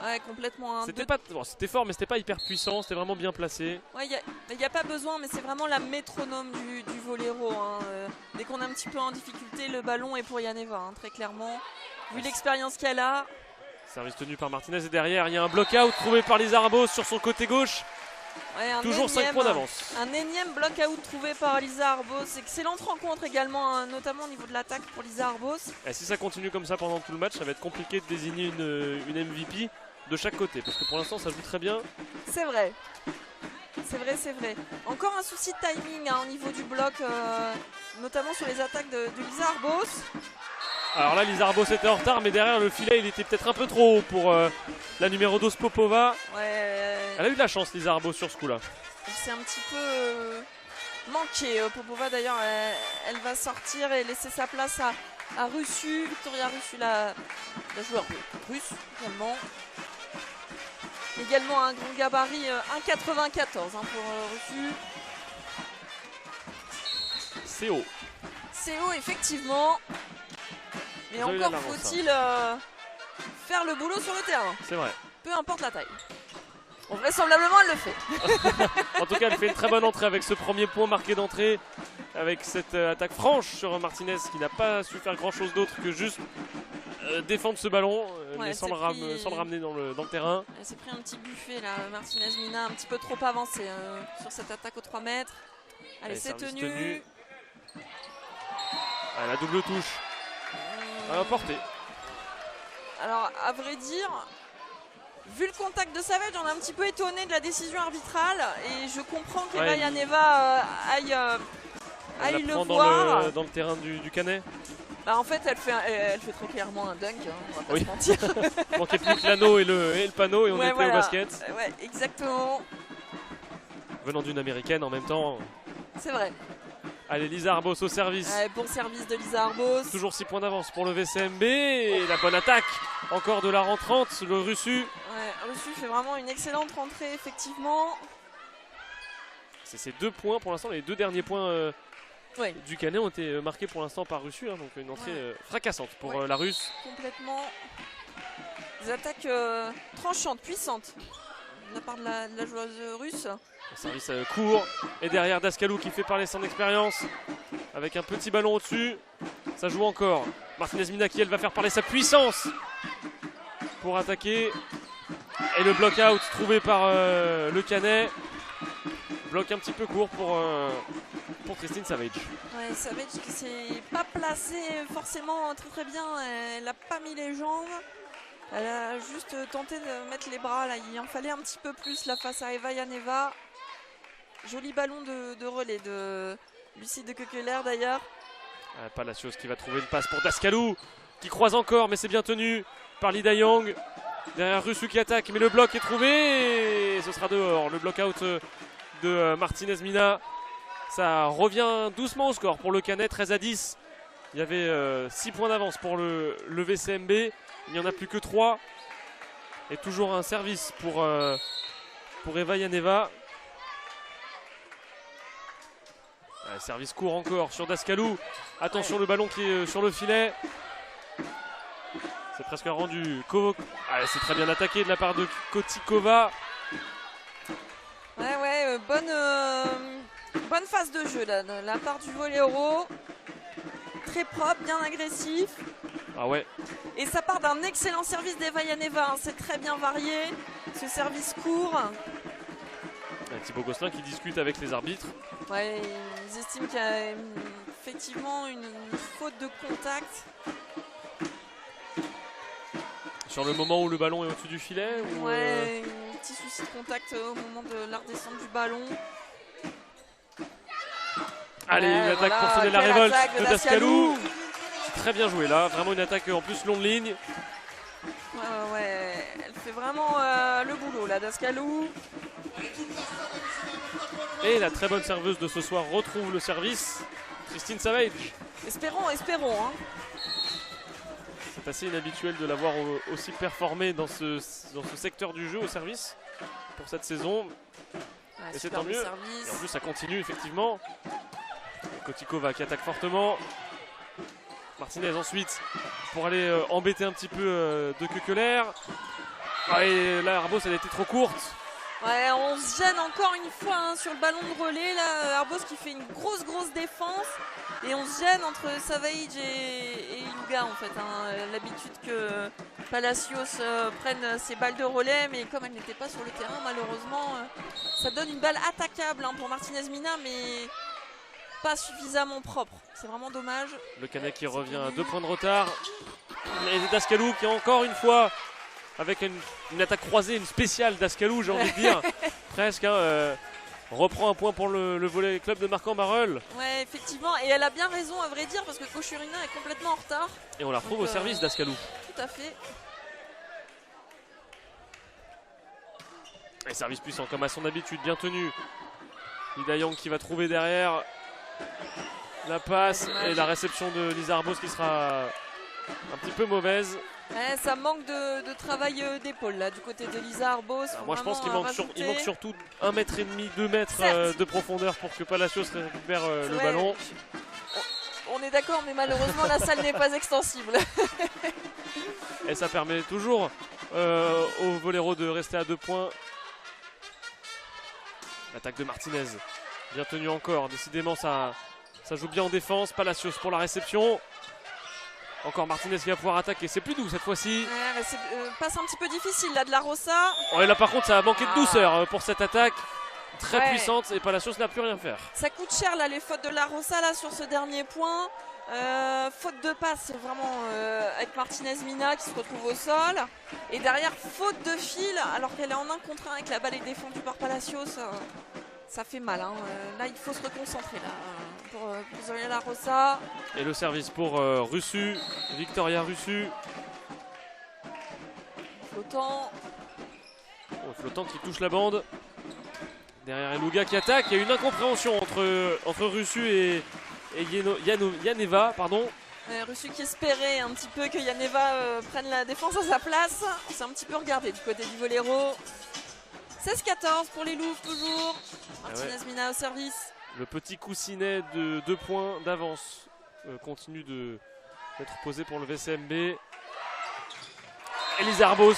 Ouais, complètement. Hein. C'était fort, mais c'était pas hyper puissant. C'était vraiment bien placé. Ouais, il n'y a pas besoin, mais c'est vraiment la métronome du voléro. Hein. Dès qu'on est un petit peu en difficulté, le ballon est pour Yaneva, hein, très clairement. Vu l'expérience qu'elle a. Service tenu par Martinez et derrière, il y a un block-out trouvé par Lizararbos sur son côté gauche. Ouais, toujours 5 points d'avance. Un énième block-out trouvé par Lizararbos. Excellente rencontre également, hein, notamment au niveau de l'attaque pour Lizararbos. Et si ça continue comme ça pendant tout le match, ça va être compliqué de désigner une MVP de chaque côté. Parce que pour l'instant, ça joue très bien. C'est vrai. C'est vrai, c'est vrai. Encore un souci de timing hein, au niveau du bloc, notamment sur les attaques de Lizararbos. Alors là, Lizararbos était en retard, mais derrière le filet, il était peut-être un peu trop haut pour la numéro 12 Popova. Ouais. Elle a eu de la chance, Lizararbos, sur ce coup-là. C'est un petit peu manqué. Popova, d'ailleurs, elle va sortir et laisser sa place à Russu. Victoria Russu, la joueur russe également. Également un grand gabarit 1,94 hein, pour Russu. C'est haut. C'est haut, effectivement. Mais encore faut-il faire le boulot sur le terrain. C'est vrai. Peu importe la taille. Bon, vraisemblablement, elle le fait. En tout cas, elle fait une très bonne entrée avec ce premier point marqué d'entrée. Avec cette attaque franche sur Martinez qui n'a pas su faire grand-chose d'autre que juste défendre ce ballon, mais sans le ramener dans le terrain. Elle s'est pris un petit buffet là, Martinez-Mina, un petit peu trop avancé sur cette attaque aux 3 mètres. Allez, c'est tenu. Ah, la double touche. À la portée. Alors, à vrai dire, vu le contact de Savage, on est un petit peu étonné de la décision arbitrale. Et je comprends que Yaneva aille le voir. Dans le terrain du Canet. Bah, en fait, elle fait très clairement un dunk, hein, on va pas se mentir. Il manquait plus que l'anneau et le panneau et on était au basket. Ouais, exactement. Venant d'une américaine en même temps. C'est vrai. Allez, Lizararbos au service. Bon service de Lizararbos. Toujours 6 points d'avance pour le VCMB. Et la bonne attaque. Encore de la rentrante, le Russu. Ouais, Russu fait vraiment une excellente rentrée, effectivement. C'est ces 2 points pour l'instant. Les 2 derniers points du Canet ont été marqués pour l'instant par Russu. Hein, donc une entrée fracassante pour la Russe. Complètement. Des attaques tranchantes, puissantes de la part de la joueuse russe. Le service court. Et derrière Dascalou qui fait parler son expérience. Avec un petit ballon au-dessus. Ça joue encore. Martinez-Mina qui elle va faire parler sa puissance pour attaquer. Et le block-out trouvé par le Canet. Bloc un petit peu court pour Christine Savage. Ouais, Savage qui s'est pas placée forcément très bien. Elle n'a pas mis les jambes. Elle a juste tenté de mettre les bras. Là. Il en fallait un petit peu plus là, face à Eva Yaneva. Joli ballon de relais de Lucie de Kekeler d'ailleurs. Palacios qui va trouver une passe pour Dascalou qui croise encore, mais c'est bien tenu par Lee Dayang. Derrière Russu qui attaque, mais le bloc est trouvé et ce sera dehors. Le block-out de Martinez-Mina. Ça revient doucement au score pour le Canet, 13-10. Il y avait 6 points d'avance pour le VCMB. Il n'y en a plus que 3. Et toujours un service pour Eva Yaneva. Service court encore sur Dascalou. Attention, le ballon qui est sur le filet. C'est presque un rendu. C'est très bien attaqué de la part de Kotikova. Ouais, bonne phase de jeu là, de la part du voléro. Très propre, bien agressif. Ah ouais. Et ça part d'un excellent service d'Eva Yaneva. Hein. C'est très bien varié. Ce service court. Thibaut Gosselin qui discute avec les arbitres. Ouais, ils estiment qu'il y a effectivement une faute de contact. Sur le moment où le ballon est au-dessus du filet Ouais, un petit souci de contact au moment de la redescente du ballon. Allez, une attaque pour sonner la révolte de Dascalou. Très bien joué là, vraiment une attaque en plus longue ligne. Ouais, elle fait vraiment le boulot là, Dascalou. Et la très bonne serveuse de ce soir retrouve le service, Christine Savage. Espérons. Hein. C'est assez inhabituel de l'avoir aussi performé dans ce secteur du jeu au service pour cette saison. Et c'est tant mieux. Et en plus ça continue effectivement. Kotikova qui attaque fortement. Martinez ensuite pour aller embêter un petit peu de Kekeler. Ah, et là, Arbos, elle était trop courte. Ouais, on se gêne encore une fois hein, sur le ballon de relais. Là, Arbos qui fait une grosse défense. Et on se gêne entre Savage et Iluga en fait. Hein. L'habitude que Palacios prenne ses balles de relais. Mais comme elle n'était pas sur le terrain, malheureusement, ça donne une balle attaquable hein, pour Martinez Mina. Mais pas suffisamment propre. C'est vraiment dommage. Le Canet qui revient à 2 points de retard. Et Dascalou qui encore une fois, avec une attaque croisée, une spéciale Dascalou, j'ai envie de dire, presque, hein, reprend un point pour le volley club de Marcan-Barœul. Ouais, effectivement, et elle a bien raison à vrai dire, parce que Kochurina est complètement en retard. Et on la retrouve au service Dascalou. Tout à fait. Et service puissant comme à son habitude, bien tenu. Ida Yang qui va trouver derrière la passe et la réception de Lisa Arbos qui sera un petit peu mauvaise. Ouais, ça manque de travail d'épaule là du côté de Lisa Arbos. Moi je pense qu'il manque, surtout 1,5 m, 2 mètres de profondeur pour que Palacios récupère le ballon. On est d'accord, mais malheureusement la salle n'est pas extensible. Et ça permet toujours au volleyro de rester à 2 points. L'attaque de Martinez, bien tenue encore. Décidément ça joue bien en défense. Palacios pour la réception. Encore Martinez qui va pouvoir attaquer. C'est plus doux cette fois-ci. Ouais, c'est passe un petit peu difficile là de la Rossa. Oh, et là par contre ça a manqué de douceur pour cette attaque. Très puissante et Palacios n'a plus rien faire. Ça coûte cher là les fautes de la Rossa là sur ce dernier point. Faute de passe vraiment avec Martinez Mina qui se retrouve au sol. Et derrière faute de fil alors qu'elle est en 1 contre 1 avec la balle est défendue par Palacios. Ça fait mal. Hein. Là il faut se reconcentrer là, pour Zoria La Rossa. Et le service pour Russu, Victoria Russu. Flottant. Flottant qui touche la bande. Derrière Eluga qui attaque. Il y a une incompréhension entre Russu et Yaneva. Pardon. Russu qui espérait un petit peu que Yaneva prenne la défense à sa place. On s'est un petit peu regardé du côté du volleyro. 16-14 pour les Louves toujours. Martinez Mina au service. Le petit coussinet de 2 points d'avance continue d'être posé pour le VCMB. Elisa Arbos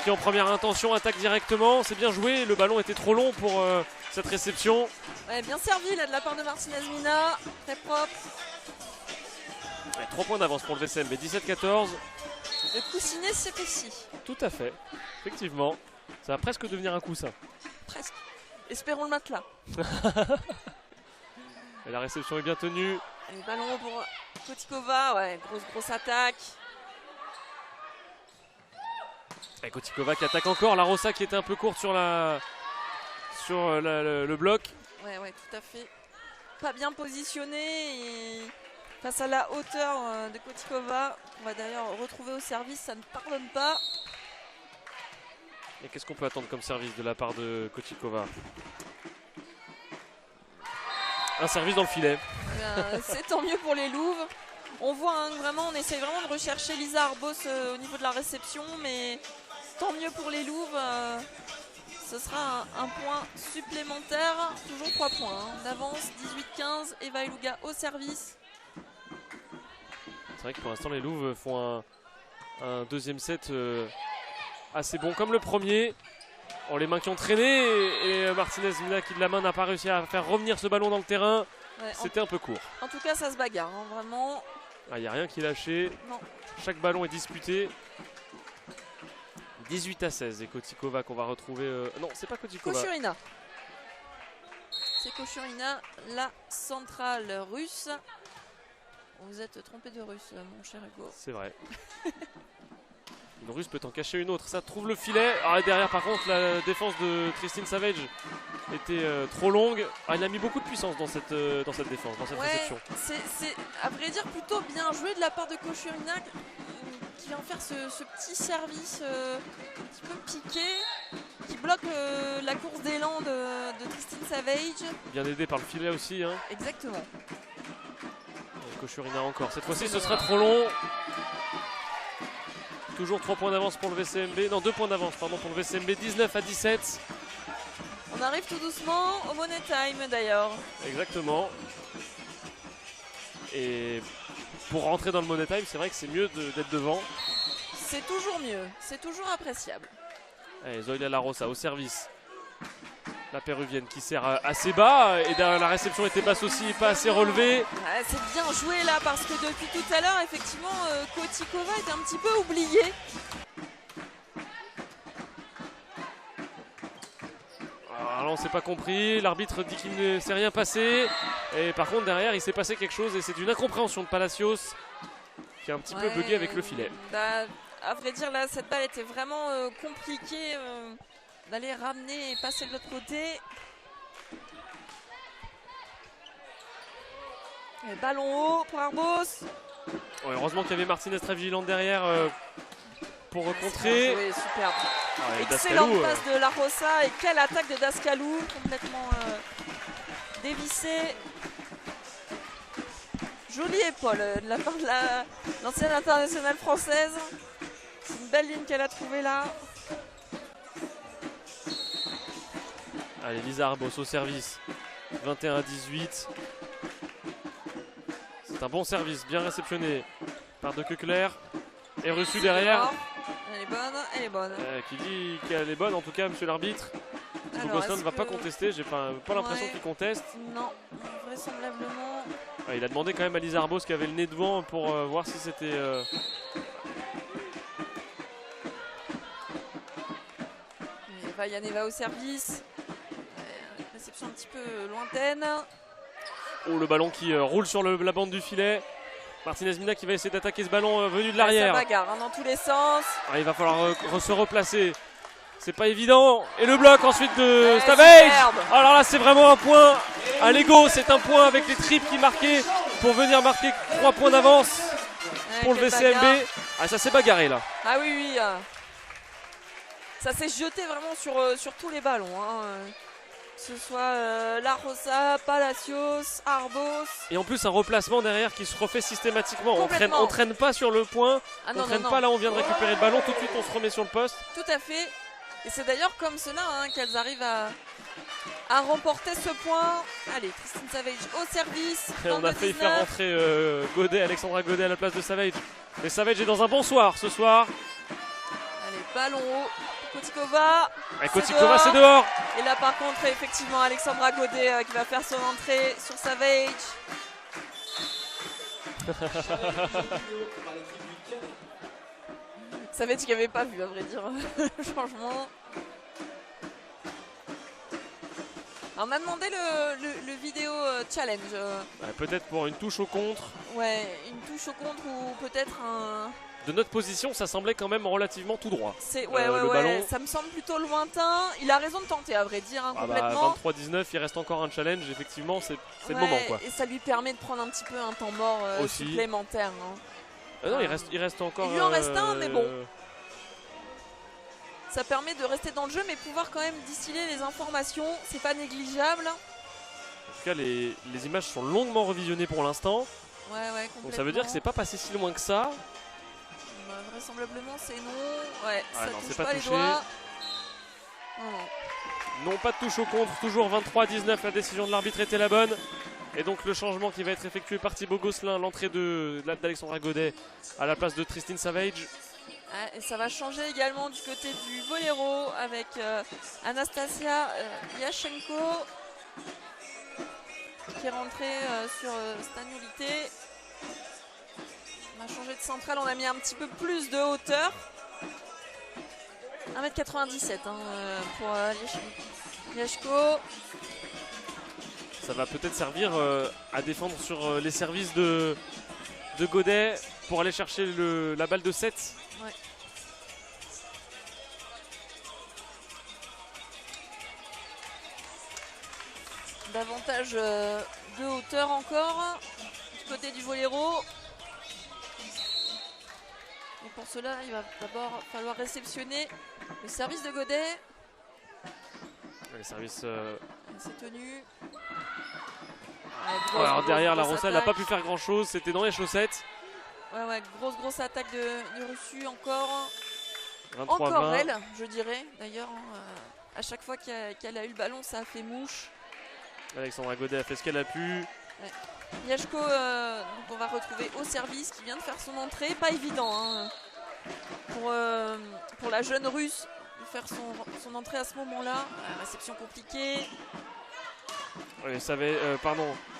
qui en première intention attaque directement. C'est bien joué, le ballon était trop long pour cette réception. Ouais, bien servi là de la part de Martinez Mina, très propre. Ouais, 3 points d'avance pour le VCMB, 17-14. Le coussinet c'est ici. Tout à fait, effectivement. Ça va presque devenir un coussin. Presque. Espérons le matelas. Et la réception est bien tenue. Et le ballon pour Kotikova, ouais, grosse attaque. Et Kotikova qui attaque encore. La Rossa qui était un peu courte sur le bloc. Ouais, tout à fait. Pas bien positionné et face à la hauteur de Kotikova. On va d'ailleurs retrouver au service, ça ne pardonne pas. Et qu'est-ce qu'on peut attendre comme service de la part de Kotikova? Un service dans le filet. C'est tant mieux pour les Louves. On voit hein, vraiment, on essaye vraiment de rechercher Lisa Arbos au niveau de la réception, mais tant mieux pour les Louves. Ce sera un point supplémentaire, toujours 3 points hein, d'avance, 18-15, Eva Eluga au service. C'est vrai que pour l'instant les Louves font un deuxième set assez bon comme le premier. Oh, les mains qui ont traîné et Martinez Mina qui de la main n'a pas réussi à faire revenir ce ballon dans le terrain. Ouais, c'était un peu court. En tout cas ça se bagarre hein, vraiment. Il n'y a rien qui est lâché. Non. Chaque ballon est disputé. 18-16 et Kotikova qu'on va retrouver. Non, c'est pas Kotikova. Kochurina. C'est Kochurina, la centrale russe. Vous êtes trompé de russe, mon cher Hugo. C'est vrai. Une russe peut en cacher une autre. Ça trouve le filet. Ah, et derrière, par contre, la défense de Christine Savage était trop longue. Ah, il a mis beaucoup de puissance dans cette défense, dans cette réception. C'est à vrai dire plutôt bien joué de la part de Kochurina qui vient faire ce petit service un petit peu piqué qui bloque la course d'élan de Christine Savage. Bien aidé par le filet aussi. Hein. Exactement. Et Kochurina encore. Cette fois-ci, ce sera trop long. Toujours 3 points d'avance pour le VCMB. Non, 2 points d'avance pardon pour le VCMB. 19-17. On arrive tout doucement au Money Time d'ailleurs. Exactement. Et pour rentrer dans le Money Time, c'est vrai que c'est mieux d'être devant. C'est toujours mieux. C'est toujours appréciable. Allez, Zoila La Rosa au service. La péruvienne qui sert assez bas et derrière la réception était basse aussi, pas assez relevée. Ouais, c'est bien joué là parce que depuis tout à l'heure, effectivement, Kotikova est un petit peu oubliée. Alors là, on s'est pas compris, l'arbitre dit qu'il ne s'est rien passé. Et par contre derrière il s'est passé quelque chose et c'est une incompréhension de Palacios qui a un petit peu bugué avec le filet. Bah, à vrai dire là, cette balle était vraiment compliquée d'aller ramener et passer de l'autre côté. Et ballon haut pour Arbos. Ouais, heureusement qu'il y avait Martinez très vigilante derrière pour contrer. Oui, superbe. Ouais, excellente passe de La Rosa et quelle attaque de Dascalou, complètement dévissée. Jolie épaule de la part de l'ancienne internationale française. C'est une belle ligne qu'elle a trouvée là. Allez, Lisa Arbos au service. 21-18. C'est un bon service, bien réceptionné par De Keukler. Et reçu derrière. Elle est bonne, elle est bonne. Qui dit qu'elle est bonne en tout cas, monsieur l'arbitre. Gosselin ne va pas contester, j'ai pas l'impression qu'il conteste. Non, vraisemblablement. Il a demandé quand même à Lisa Arbos qui avait le nez devant pour voir si c'était... Vaillaneva au service. Réception un petit peu lointaine. Oh, le ballon qui roule sur la bande du filet. Martinez Mina qui va essayer d'attaquer ce ballon venu de l'arrière. Ça bagarre dans tous les sens. Il va falloir se replacer. C'est pas évident. Et le bloc ensuite de Savage. Alors là, c'est vraiment un point à l'ego. C'est un point avec les triples qui marquaient pour venir marquer 3 points d'avance pour le VCMB. Ah, ça s'est bagarré là. Ah oui, oui. Ça s'est jeté vraiment sur tous les ballons. Que ce soit La Rosa, Palacios, Arbos. Et en plus un replacement derrière qui se refait systématiquement. On traîne pas sur le point, on traîne pas là où on vient de récupérer le ballon, tout de suite on se remet sur le poste. Tout à fait. Et c'est d'ailleurs comme cela qu'elles arrivent à remporter ce point. Allez, Tristine Savage au service. Et on a failli faire rentrer Alexandra Godet à la place de Savage. Mais Savage est dans un bon soir ce soir. Allez, ballon haut. Kotikova. Et Kotikova c'est dehors. Et là par contre effectivement Alexandra Godet qui va faire son entrée sur Savage. Savage qui n'avait pas vu à vrai dire le changement. Alors, on m'a demandé le vidéo challenge. Peut-être pour une touche au contre. Ouais, une touche au contre ou peut-être un... De notre position, ça semblait quand même relativement tout droit. Le ballon. Ça me semble plutôt lointain. Il a raison de tenter, à vrai dire, complètement. 23-19, il reste encore un challenge, effectivement, c'est le moment. Quoi. Et ça lui permet de prendre un petit peu un temps mort supplémentaire. Non, il reste encore... Il lui en reste un, mais bon. Ça permet de rester dans le jeu, mais pouvoir quand même distiller les informations. C'est pas négligeable. En tout cas, les images sont longuement revisionnées pour l'instant. Ouais, complètement. Donc ça veut dire que c'est pas passé si loin que ça. Vraisemblablement c'est non. Ouais, ça touche pas les doigts. Non, pas de touche au contre, toujours 23-19, la décision de l'arbitre était la bonne. Et donc le changement qui va être effectué par Thibaut Gosselin, l'entrée d'Alexandra Godet à la place de Tristine Savage. Et ça va changer également du côté du Voléro avec Anastasia Yashenko qui est rentrée sur Stanulité. On a changé de centrale, on a mis un petit peu plus de hauteur. 1m97 pour Yashko. Ça va peut-être servir à défendre sur les services de Godet pour aller chercher la balle de 7. Ouais. Davantage de hauteur encore du côté du Voléro. Et pour cela, il va d'abord falloir réceptionner le service de Godet. Le service... C'est tenu. Alors derrière, La Rosa, elle n'a pas pu faire grand chose, c'était dans les chaussettes. Ouais, grosse attaque de reçu encore. 23-20. Encore elle, je dirais. D'ailleurs, à chaque fois qu'elle a eu le ballon, ça a fait mouche. Alexandra Godet a fait ce qu'elle a pu. Ouais. Yashko, on va retrouver au service qui vient de faire son entrée. Pas évident pour la jeune russe faire son entrée à ce moment-là. Réception compliquée. Oui,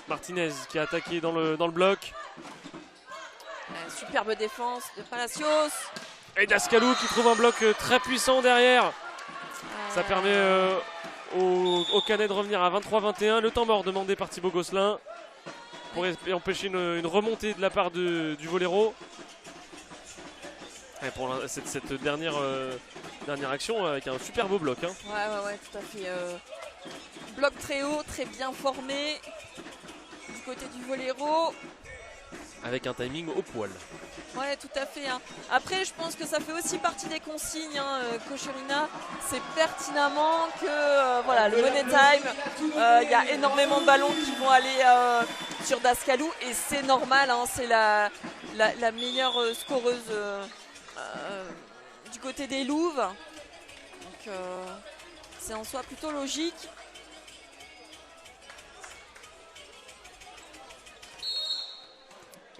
Martinez qui a attaqué dans le bloc. Superbe défense de Palacios. Et Dascalou qui trouve un bloc très puissant derrière. Ça permet au Canet de revenir à 23-21. Le temps mort demandé par Thibaut Gosselin pour empêcher une remontée de la part du Voléro. Et pour cette dernière action avec un super beau bloc. Hein. Ouais, tout à fait. Bloc très haut, très bien formé du côté du Voléro. Avec un timing au poil. Ouais, tout à fait. Hein. Après, je pense que ça fait aussi partie des consignes. Kocherina, c'est pertinemment que voilà, le money time, il y a énormément de ballons qui vont aller sur Dascalou et c'est normal. Hein, c'est la meilleure scoreuse du côté des Louves. Donc, c'est en soi plutôt logique.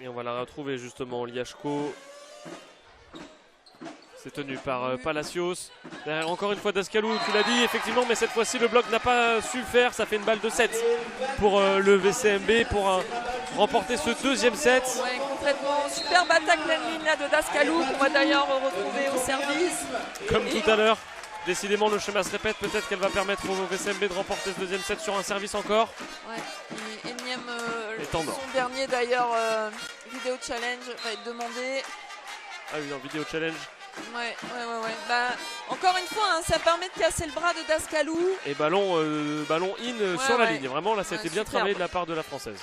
Et on va la retrouver justement, Liachko. C'est tenu par Palacios. Derrière encore une fois Dascalou, tu l'as dit effectivement, mais cette fois-ci le bloc n'a pas su le faire. Ça fait une balle de 7 pour le VCMB pour remporter ce deuxième set. Ouais, complètement. Superbe attaque pleine ligne là de Dascalou qu'on va d'ailleurs retrouver au service. Comme tout à l'heure. Décidément le schéma se répète, peut-être qu'elle va permettre au VCMB de remporter ce deuxième set sur un service encore. Ouais, et énième son dernier d'ailleurs vidéo challenge va être demandé. Ah oui, en vidéo challenge. Ouais. Bah, encore une fois, hein, ça permet de casser le bras de Dascalou. Et ballon in sur la ligne. Vraiment là ça a été bien travaillé de la part de la Française.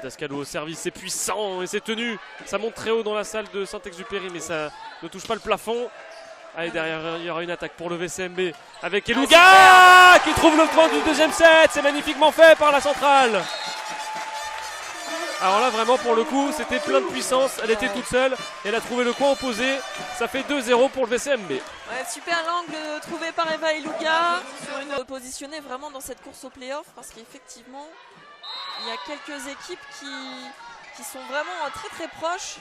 Dascalou au service, c'est puissant et c'est tenu. Ça monte très haut dans la salle de Saint-Exupéry, mais ça ne touche pas le plafond. Allez, derrière, il y aura une attaque pour le VCMB avec Elouga qui trouve le point du deuxième set. C'est magnifiquement fait par la centrale. Alors là, vraiment, pour le coup, c'était plein de puissance. Elle était toute seule. Elle a trouvé le coin opposé. Ça fait 2-0 pour le VCMB. Ouais, super angle trouvé par Eva Elouga. Sur une positionnée vraiment dans cette course au play-off parce qu'effectivement, il y a quelques équipes qui sont vraiment très très proches.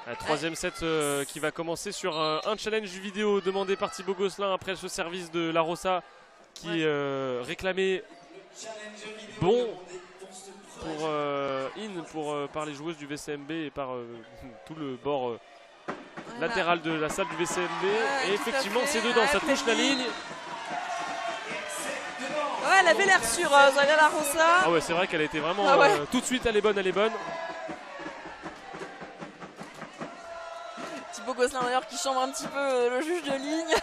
Un troisième set qui va commencer sur un challenge vidéo demandé par Thibaut Gosselin après ce service de La Rosa qui réclamait bon par les joueuses du VCMB et par tout le bord latéral de la salle du VCMB. Et effectivement c'est dedans, ça touche la ligne. Ouais, elle avait l'air sûre, Zalia La Rosa. Ah ouais, c'est vrai qu'elle était vraiment tout de suite, elle est bonne. Thibaut Gosselin d'ailleurs qui chambre un petit peu le juge de ligne,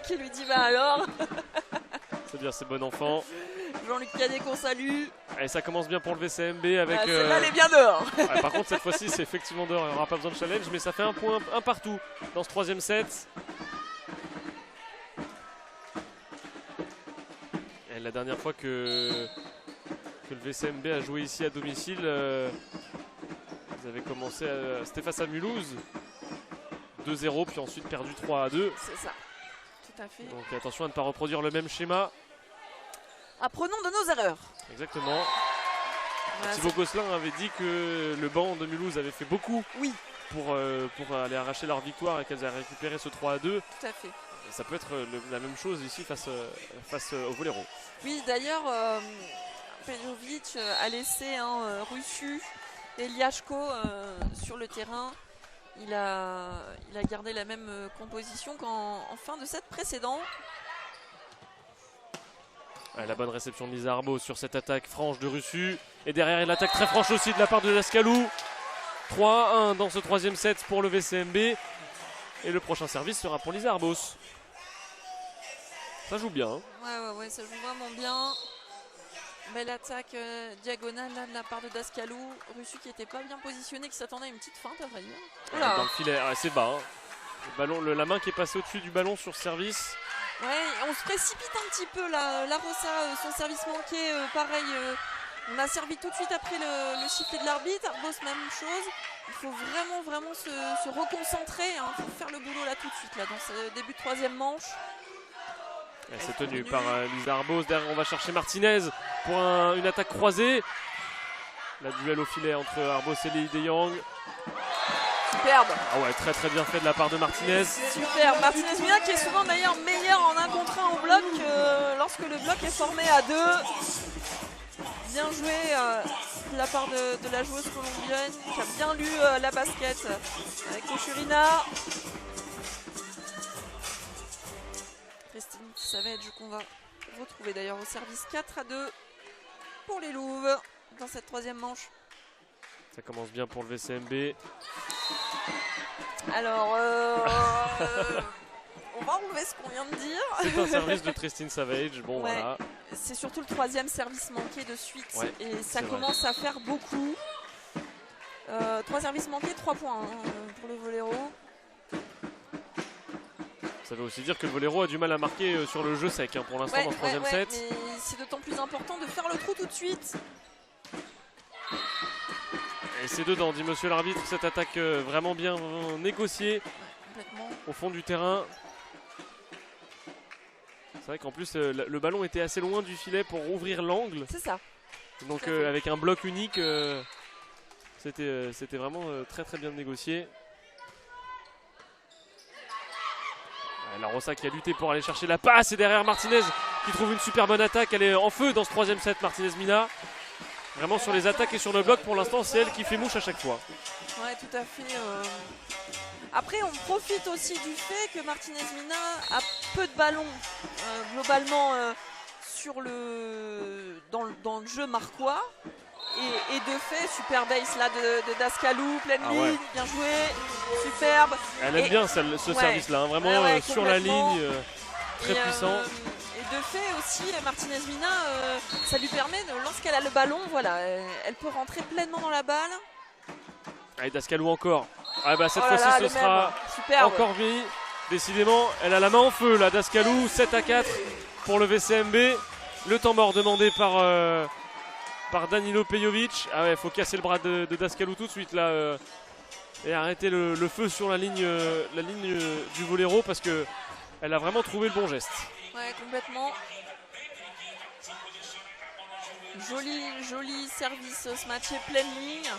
qui lui dit bah alors. C'est bien, c'est bon enfant. Jean-Luc Cadet qu'on salue. Et ça commence bien pour le VCMB avec. Celle-là elle est bien dehors. Ouais, par contre cette fois-ci c'est effectivement dehors, il n'y aura pas besoin de challenge, mais ça fait un point, un partout dans ce troisième set. Et la dernière fois que le VCMB a joué ici à domicile, ils avaient commencé, c'était face à Mulhouse, 2-0, puis ensuite perdu 3-2. C'est ça, tout à fait. Donc attention à ne pas reproduire le même schéma. Apprenons de nos erreurs. Exactement. Voilà, Thibaut Gosselin avait dit que le banc de Mulhouse avait fait beaucoup pour aller arracher leur victoire et qu'elles avaient récupéré ce 3-2. Tout à fait. Et ça peut être la même chose ici face au Voléro. Oui, d'ailleurs, Pejovic a laissé Russu et Liachko sur le terrain. Il a gardé la même composition qu'en fin de set précédent. Ouais, la bonne réception de Lisa Arbaud sur cette attaque franche de Russu. Et derrière, une attaque très franche aussi de la part de Dascalou. 3-1 dans ce troisième set pour le VCMB. Et le prochain service sera pour Lisa Arbos. Ça joue bien. Hein. Ouais, ça joue vraiment bien. Belle attaque diagonale là, de la part de Dascalou. Russu qui n'était pas bien positionné, qui s'attendait à une petite feinte à vrai dire. Dans le filet, c'est bas. Hein. Le ballon, la main qui est passée au-dessus du ballon sur service. Ouais, on se précipite un petit peu là. La Rosa, son service manqué, pareil. On a servi tout de suite après le sifflet de l'arbitre. Arbos, même chose. Il faut vraiment se reconcentrer. Il faut faire le boulot là tout de suite, là, dans ce début de troisième manche. C'est tenu par Lisa Arbos. Derrière, on va chercher Martinez pour une attaque croisée. La duel au filet entre Arboseli et De Jong. Superbe. Ah ouais, très très bien fait de la part de Martinez. Super. Martinez Mina qui est souvent d'ailleurs meilleur en 1 contre 1 au bloc lorsque le bloc est formé à 2. Bien joué de la part de la joueuse colombienne qui a bien lu la basket avec Kochurina. Christine Savage qu'on va retrouver d'ailleurs au service 4-2 pour les Louves dans cette 3e manche. Ça commence bien pour le VCMB. Alors, on va enlever ce qu'on vient de dire. C'est un service de Christine Savage. Bon, ouais. voilà. C'est surtout le 3e service manqué de suite. Ouais, et ça commence à faire beaucoup. 3 services manqués, 3 points pour le Voléro. Ça veut aussi dire que le Voléro a du mal à marquer sur le jeu sec pour l'instant dans ce 3e set. Mais c'est d'autant plus important de faire le trou tout de suite. Et c'est dedans, dit monsieur l'arbitre. Cette attaque vraiment bien négociée au fond du terrain. C'est vrai qu'en plus le ballon était assez loin du filet pour ouvrir l'angle. C'est ça. Donc avec un bloc unique, c'était vraiment très très bien négocié. La Rossa qui a lutté pour aller chercher la passe et derrière Martinez qui trouve une super bonne attaque. Elle est en feu dans ce 3e set, Martinez Mina. Vraiment sur les attaques et sur le bloc, pour l'instant, c'est elle qui fait mouche à chaque fois. Ouais, tout à fait. Après, on profite aussi du fait que Martinez Mina a peu de ballons globalement dans le jeu marquois. Et de fait, super base là de Dascalou, pleine ligne, bien joué, superbe. Elle aime bien ce service-là, vraiment sur la ligne, très puissant. Et de fait aussi, Martinez Mina, ça lui permet, lorsqu'elle a le ballon, voilà, elle peut rentrer pleinement dans la balle. Allez, Dascalou encore. Ah bah cette fois-ci, ce sera encore bien. Décidément, elle a la main en feu là, Dascalou, 7-4 pour le VCMB. Le temps mort demandé par Danilo Pejovic. Ah ouais, il faut casser le bras de Dascalou tout de suite là et arrêter le feu sur la ligne du Voléro parce que elle a vraiment trouvé le bon geste. Ouais, complètement. Joli service ce match, pleine ligne.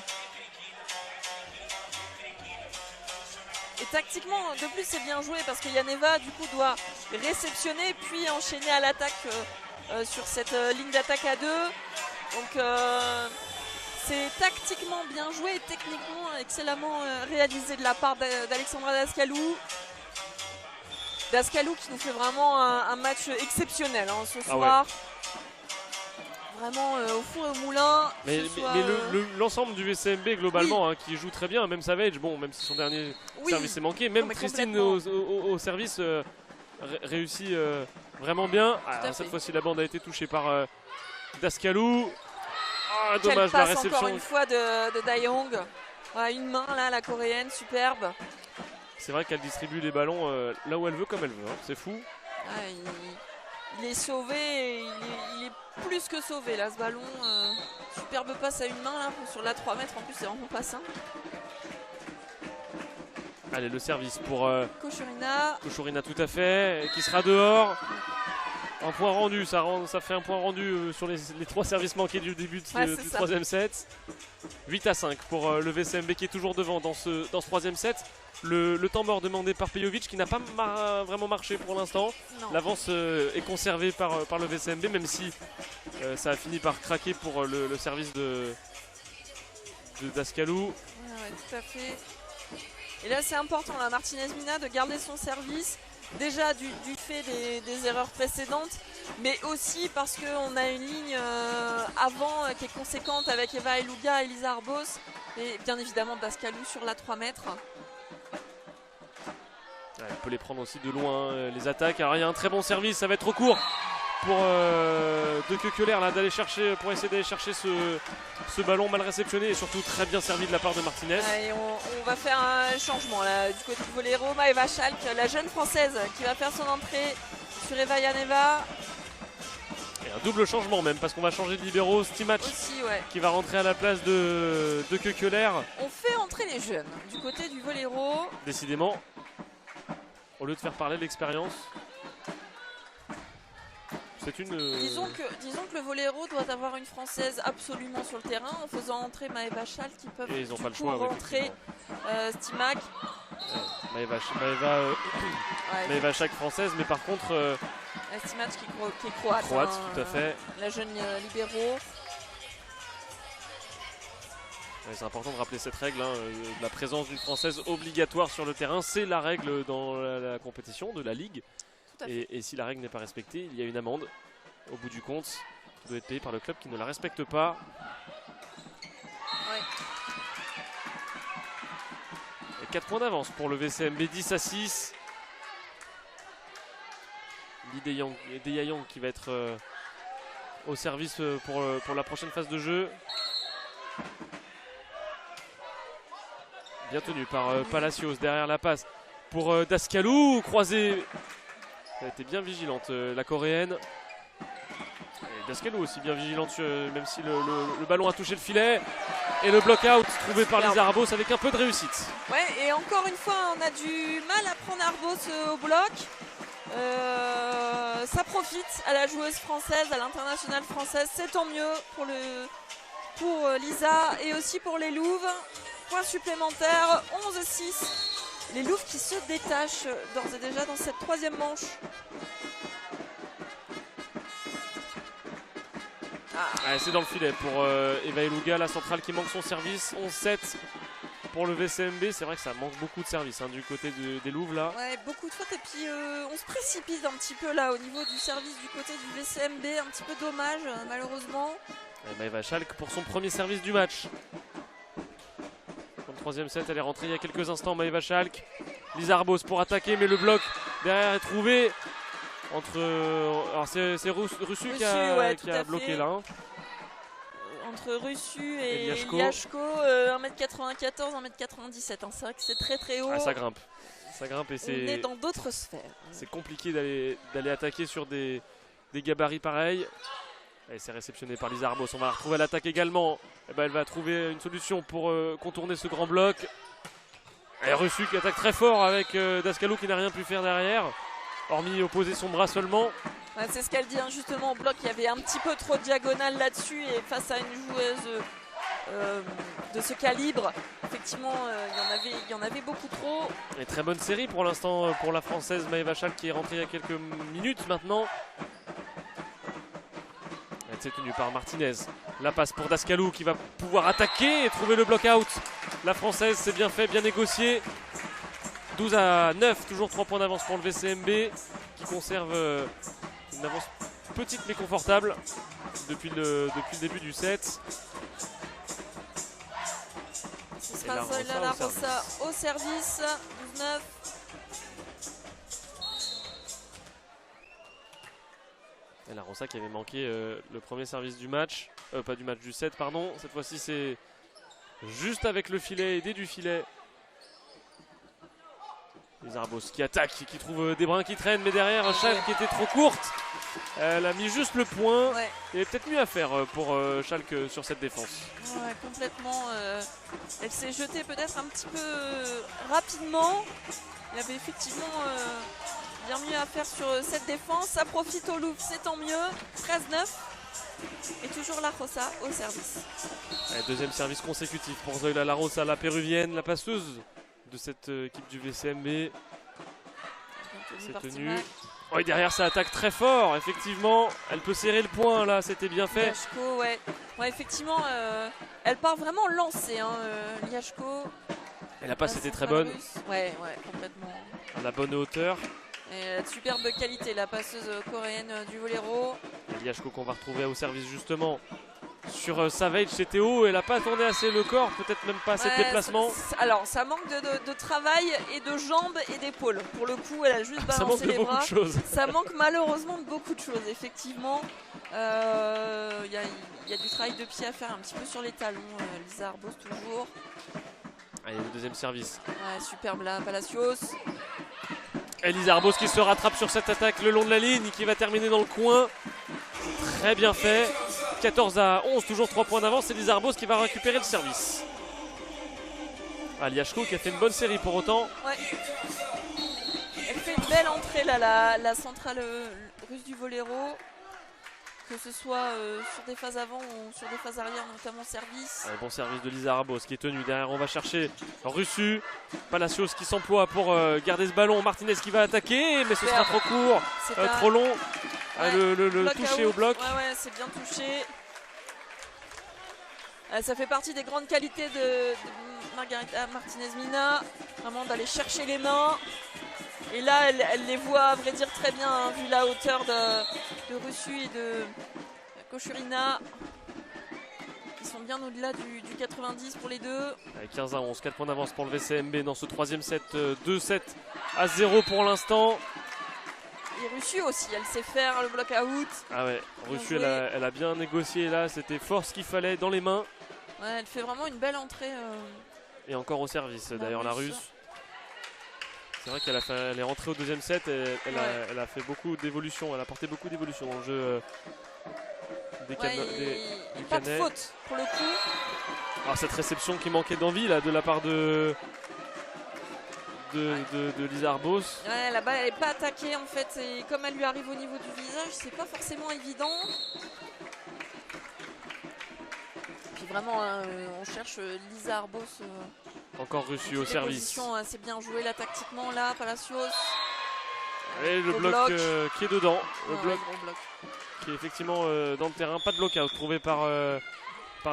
Et tactiquement, de plus, c'est bien joué parce que Yaneva, du coup, doit réceptionner puis enchaîner à l'attaque sur cette ligne d'attaque à 2. Donc, c'est tactiquement bien joué et techniquement excellemment réalisé de la part d'Alexandra Dascalou. Dascalou qui nous fait vraiment un match exceptionnel ce soir. Vraiment au four et au moulin. Mais l'ensemble du VCMB globalement qui joue très bien, même Savage, bon, même si son dernier service est manqué, même Christine au service réussit vraiment bien. Cette fois-ci la bande a été touchée par Dascalou. Ah, dommage la réception. Encore une fois de Dayong. Une main là, la coréenne, superbe. C'est vrai qu'elle distribue les ballons là où elle veut, comme elle veut. C'est fou. Il est sauvé, il est plus que sauvé là ce ballon. Superbe passe à une main là sur la 3 mètres, en plus c'est vraiment pas simple. Allez, le service pour Kochurina. Kochurina tout à fait, qui sera dehors. Un point rendu, ça fait un point rendu sur les 3 services manqués du début du 3e set. 8-5 pour le VCMB qui est toujours devant dans ce 3e set. Le temps mort demandé par Pejovic qui n'a pas vraiment marché pour l'instant. L'avance est conservée par le VCMB, même si ça a fini par craquer pour le service de Dascalou. Ouais, tout à fait. Et là c'est important, là, Martinez Mina, de garder son service. Déjà du fait des erreurs précédentes, mais aussi parce qu'on a une ligne avant qui est conséquente avec Eva Eluga et Elisa Arbos. Et bien évidemment Dascalou sur la 3 mètres. Elle peut les prendre aussi de loin, les attaques. Alors il y a un très bon service, ça va être trop court pour De Kekeler là d'aller chercher, pour essayer d'aller chercher ce ballon mal réceptionné et surtout très bien servi de la part de Martinez. Et on va faire un changement là du côté du Voléro. Maeva Schalk, la jeune française qui va faire son entrée sur Eva Yaneva. Et un double changement même parce qu'on va changer de libéraux. Stimac qui va rentrer à la place de Kekeler. On fait entrer les jeunes du côté du Voléro. Décidément, au lieu de faire parler l'expérience. c'est une... Disons que le voléro doit avoir une Française absolument sur le terrain en faisant entrer Maëva Schall qui peuvent Et ils n'ont du pas le coup choix, rentrer Stimac. Maëva Schall française, mais par contre... Stimac qui est croate. Croate, tout à fait. La jeune libéraux. Ouais, c'est important de rappeler cette règle, hein, la présence d'une Française obligatoire sur le terrain, c'est la règle dans la compétition de la Ligue. Et si la règle n'est pas respectée, il y a une amende au bout du compte qui doit être payée par le club qui ne la respecte pas. Ouais. Et 4 points d'avance pour le VCMB, 10-6. Deya Yang qui va être au service pour la prochaine phase de jeu. Bien tenu par Palacios derrière la passe pour Daskalou, croisé. Elle a été bien vigilante la coréenne. Et Daskalou aussi bien vigilante même si le ballon a touché le filet. Et le block-out trouvé par les Arbos avec un peu de réussite. Ouais, et encore une fois on a du mal à prendre Arbos au bloc. Ça profite à la joueuse française, à l'internationale française, c'est tant mieux pour Lisa et aussi pour les Louves. Point supplémentaire, 11-6. Les Louves qui se détachent d'ores et déjà dans cette troisième manche. C'est dans le filet pour Eva Eluga, la centrale qui manque son service. 11-7 pour le VCMB. C'est vrai que ça manque beaucoup de service du côté des Louves là. Ouais, beaucoup de fautes et puis on se précipite un petit peu là au niveau du service du côté du VCMB. Un petit peu dommage malheureusement. Et Maëva Schall pour son premier service du match. Dans le troisième set, elle est rentrée il y a quelques instants, Maëva Schall. Lisa Arbos pour attaquer, mais le bloc derrière est trouvé. Alors c'est Russu qui a bloqué là. Entre Russu et Liashko, 1m94, 1m97. C'est vrai que c'est très très haut. Ça grimpe. Ça grimpe et on est dans d'autres sphères. C'est compliqué d'aller attaquer sur des gabarits pareils. Et c'est réceptionné par Lisa Arbos. On va la retrouver à l'attaque également. Elle va trouver une solution pour contourner ce grand bloc. Et Russu qui attaque très fort avec Daskalou qui n'a rien pu faire derrière. Hormis opposer son bras seulement. Ouais, c'est ce qu'elle dit justement au bloc. Il y avait un petit peu trop de diagonale là-dessus. Et face à une joueuse de ce calibre, effectivement, il y en avait beaucoup trop. Et très bonne série pour l'instant pour la Française Maëva Schall qui est rentrée il y a quelques minutes maintenant. Elle s'est tenue par Martinez. La passe pour Daskalou qui va pouvoir attaquer et trouver le block-out. La Française, c'est bien fait, bien négocié. 12-9, toujours 3 points d'avance pour le VCMB qui conserve une avance petite mais confortable depuis le début du set. Ce sera Zoila La Rosa au service, 12-9. Et La Rosa qui avait manqué le premier service du match, pas du match du set pardon. Cette fois-ci c'est juste avec le filet, aidé du filet. Les Arbos qui attaquent, qui trouvent des brins qui traînent, mais derrière Schall qui était trop courte. Elle a mis juste le point. Ouais. Il y avait peut-être mieux à faire pour Schalke sur cette défense. Ouais, complètement. Elle s'est jetée peut-être un petit peu rapidement. Il y avait effectivement bien mieux à faire sur cette défense. Ça profite au Louvre, c'est tant mieux. 13-9. Et toujours La Rosa au service. Ouais, deuxième service consécutif pour Zoila La Rosa, la péruvienne, la passeuse de cette équipe du VCMB. C'est tenu. Oh, et derrière ça attaque très fort, effectivement. Elle peut serrer le point là, c'était bien fait. Liashko, ouais, effectivement, elle part vraiment lancée, Liashko. Et la passe était très bonne. Ouais, complètement. À la bonne hauteur. Et superbe qualité, la passeuse coréenne du voléro. Et Liashko qu'on va retrouver au service justement. Sur Savage, c'était haut, elle n'a pas tourné assez le corps, peut-être même pas assez de déplacement. Alors ça manque de travail et de jambes et d'épaules. Pour le coup, elle a juste balancé les bras. Ça manque de beaucoup de choses. Ça manque malheureusement de beaucoup de choses, effectivement. Il y a du travail de pied à faire un petit peu sur les talons. Lisa Arbos toujours. Allez, le deuxième service. Ouais, superbe là, Palacios. Et Lisa Arbos qui se rattrape sur cette attaque le long de la ligne, qui va terminer dans le coin. Très bien fait. 14-11, toujours 3 points d'avance. C'est Lisa Arbos qui va récupérer le service. Liashko qui a fait une bonne série pour autant. Ouais. Elle fait une belle entrée là, la centrale russe du voléro. que ce soit sur des phases avant ou sur des phases arrière, notamment service. Bon service de Lisa Arbos qui est tenu. Derrière, on va chercher Russu. Palacios qui s'emploie pour garder ce ballon. Martinez qui va attaquer, mais ce sera trop court, trop long. Le toucher au bloc. Ouais, c'est bien touché. Ça fait partie des grandes qualités de Margarita Martinez-Mina, vraiment d'aller chercher les mains. Et là, elle les voit, à vrai dire, très bien, hein, vu la hauteur de Russu et de Kochurina. Ils sont bien au-delà du 90 pour les deux. Avec 15 à 11, 4 points d'avance pour le VCMB dans ce troisième set. 2-7 à 0 pour l'instant. Et Russu aussi, elle sait faire le block-out. Ah ouais, Russu, elle a bien négocié là, c'était fort ce qu'il fallait dans les mains. Ouais, elle fait vraiment une belle entrée. Et encore au service, d'ailleurs, la Russe. C'est vrai qu'elle est rentrée au deuxième set, et elle a fait beaucoup d'évolution, elle a apporté beaucoup d'évolution dans le jeu des Canets. Pas de faute pour le coup. Alors cette réception qui manquait d'envie là de la part de Lisa Arbos. Ouais, la balle elle n'est pas attaquée en fait, et comme elle lui arrive au niveau du visage, c'est pas forcément évident. Puis vraiment, on cherche Lisa Arbos. Encore Russu au service. C'est bien joué là tactiquement là, Palacios. Et le bloc qui est dedans. Le bloc qui est effectivement dans le terrain. Pas de bloc-out trouvé par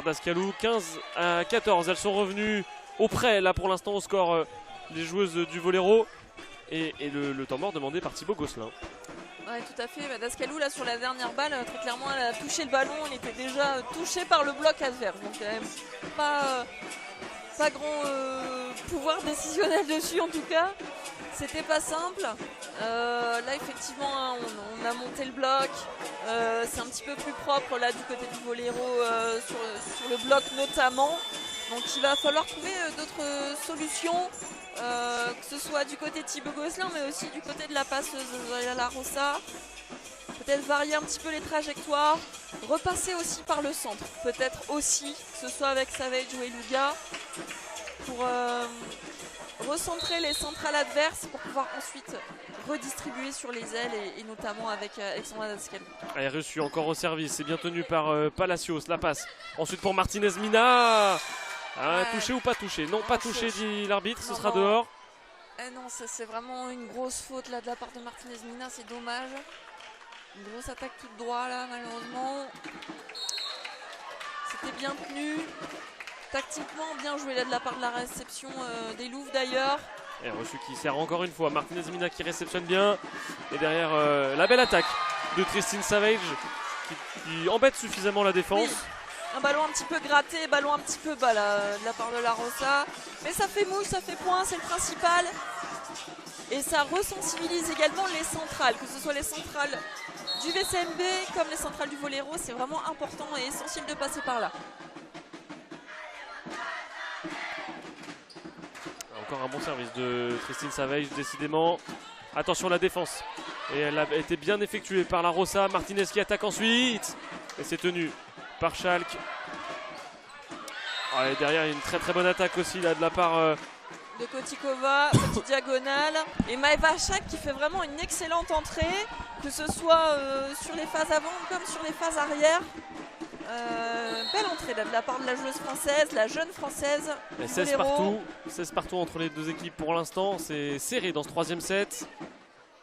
Dascalou. 15 à 14. Elles sont revenues auprès là pour l'instant au score. Les joueuses du Voléro. Et le temps mort demandé par Thibaut Gosselin. Ouais, tout à fait. Dascalou là sur la dernière balle, très clairement elle a touché le ballon. Elle était déjà touchée par le bloc adverse. Donc quand même pas grand pouvoir décisionnel dessus en tout cas. C'était pas simple. Là effectivement hein, on a monté le bloc. C'est un petit peu plus propre là du côté du Voléro sur le bloc notamment. Donc il va falloir trouver d'autres solutions. Que ce soit du côté de Thibaut Gosselin mais aussi du côté de la passeuse La Rosa. Peut-être varier un petit peu les trajectoires. Repasser aussi par le centre. Peut-être aussi que ce soit avec Savage ou Eluga. Pour recentrer les centrales adverses pour pouvoir ensuite redistribuer sur les ailes et notamment avec Alexandra Dascalou. Elle est reçue encore au service, c'est bien tenu par Palacios, la passe. Ensuite pour Martinez-Mina. Touché ou pas touché? Non, pas touché dit l'arbitre, ce sera dehors. Non, c'est vraiment une grosse faute là de la part de Martinez-Mina, c'est dommage. Une grosse attaque toute droite là malheureusement. C'était bien tenu. Tactiquement bien joué là de la part de la réception des Louves d'ailleurs. Et reçu qui sert encore une fois. Martinez-Mina qui réceptionne bien. Et derrière la belle attaque de Tristine Savage qui embête suffisamment la défense. Oui. Un ballon un petit peu gratté, ballon un petit peu bas là, de la part de La Rosa. Mais ça fait mouche, ça fait point, c'est le principal. Et ça resensibilise également les centrales, que ce soit les centrales du VCMB comme les centrales du Voléro. C'est vraiment important et essentiel de passer par là. Encore un bon service de Tristine Savage décidément. Attention à la défense. Et elle a été bien effectuée par La Rosa. Martinez qui attaque ensuite. Et c'est tenu par Schalke. Et derrière il y a une très très bonne attaque aussi là de la part de Kotikova, petite diagonale. Et Maeva Schalke qui fait vraiment une excellente entrée, que ce soit sur les phases avant comme sur les phases arrière. Belle entrée là, de la part de la joueuse française, la jeune française. 16 partout entre les deux équipes pour l'instant. C'est serré dans ce troisième set.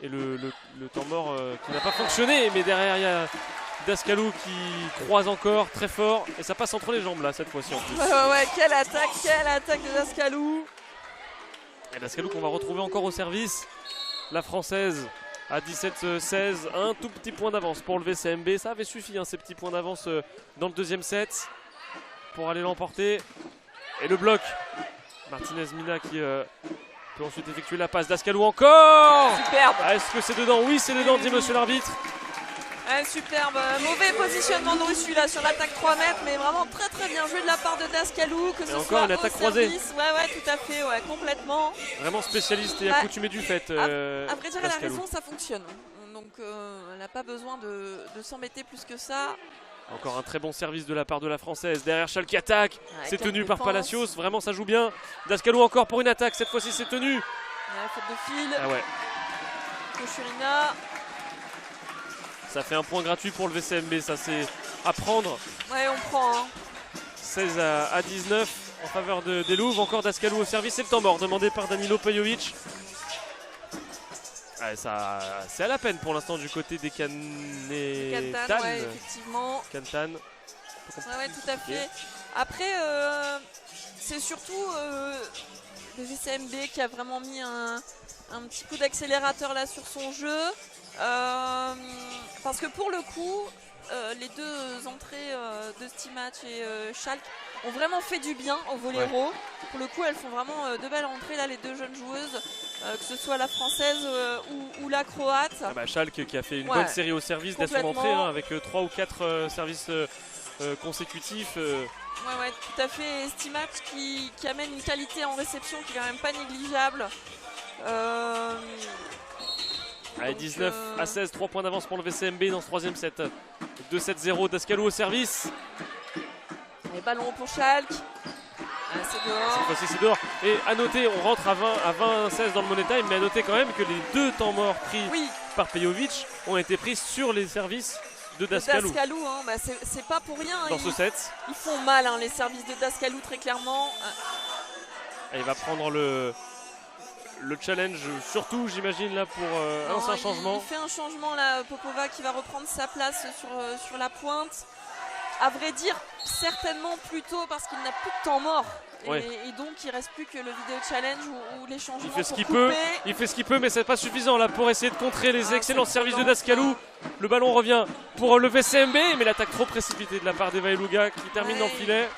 Et le temps mort qui n'a pas fonctionné. Mais derrière il y a Dascalou qui croise encore très fort. Et ça passe entre les jambes là cette fois-ci en plus. Ouais, quelle attaque de Dascalou. Et Dascalou qu'on va retrouver encore au service. La française à 17-16, un tout petit point d'avance pour le VCMB. Ça avait suffi ces petits points d'avance dans le deuxième set pour aller l'emporter. Et le bloc, Martinez-Mina qui peut ensuite effectuer la passe. Dascalou encore. Superbe. Est-ce que c'est dedans? Oui, c'est dedans, dit monsieur l'arbitre. Superbe, mauvais positionnement de Russu là sur l'attaque 3 mètres, mais vraiment très très bien joué de la part de Dascalou, que ce soit encore une attaque croisée. Ouais, tout à fait, complètement. Vraiment spécialiste et accoutumé du fait. À vrai dire, elle a raison, ça fonctionne. Donc elle n'a pas besoin de s'embêter plus que ça. Encore un très bon service de la part de la française. Derrière Schalke qui attaque, c'est tenu par Palacios, vraiment ça joue bien. Dascalou encore pour une attaque, cette fois-ci c'est tenu. Faute de fil. Ah ouais. Kochurina. Ça fait un point gratuit pour le VCMB, ça c'est à prendre. Ouais, on prend. Hein. 16 à 19 en faveur des Louves. Encore Dascalou au service et le temps mort demandé par Danilo Pejovic. Ouais, c'est à la peine pour l'instant du côté des Canetan. Ouais, effectivement. Cantan. Ouais, tout à fait. Après, c'est surtout le VCMB qui a vraiment mis un petit coup d'accélérateur là sur son jeu. Parce que pour le coup, les deux entrées de Stimac et Schalke ont vraiment fait du bien au volley-row. Ouais. Pour le coup, elles font vraiment de belles entrées là, les deux jeunes joueuses, que ce soit la française ou la croate. Ah bah, Schalke qui a fait une bonne série au service dès son entrée, hein, avec 3 ou 4 services consécutifs. Ouais, tout à fait. Et Stimac qui amène une qualité en réception qui est quand même pas négligeable. Allez, 19 à 16, 3 points d'avance pour le VCMB dans ce troisième set. 2-7-0, Dascalou au service. Et ballon pour Schalke. C'est dehors. Cette fois-ci c'est dehors. Et à noter, on rentre à 20-16 dans le Money Time, mais à noter quand même que les 2 temps morts pris par Pejovic ont été pris sur les services de Dascalou. Dascalou, hein, bah c'est pas pour rien. Dans ce set. Ils font mal, hein, les services de Dascalou, très clairement. Et il va prendre le challenge, surtout j'imagine là pour un changement. Il fait un changement là, Popova qui va reprendre sa place sur la pointe. À vrai dire, certainement plutôt parce qu'il n'a plus de temps mort. Et donc il ne reste plus que le vidéo challenge ou les changements. Il fait ce qu'il peut, mais c'est pas suffisant là pour essayer de contrer les excellents services de Dascalou. Le ballon revient pour le VCMB, mais l'attaque trop précipitée de la part d'Eva Eluga qui termine dans le filet.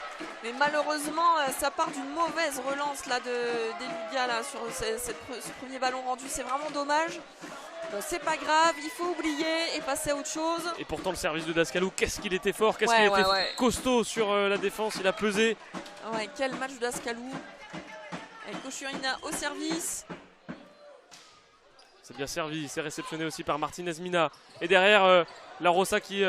Mais malheureusement, ça part d'une mauvaise relance là d'Eluga là sur ce premier ballon rendu. C'est vraiment dommage. Bon, c'est pas grave, il faut oublier et passer à autre chose. Et pourtant le service de Dascalou, qu'est-ce qu'il était fort, qu'est-ce qu'il était costaud sur la défense, il a pesé. Ouais, quel match de Dascalou. Avec Kochurina au service. C'est bien servi, c'est réceptionné aussi par Martinez Mina. Et derrière, La Rosa qui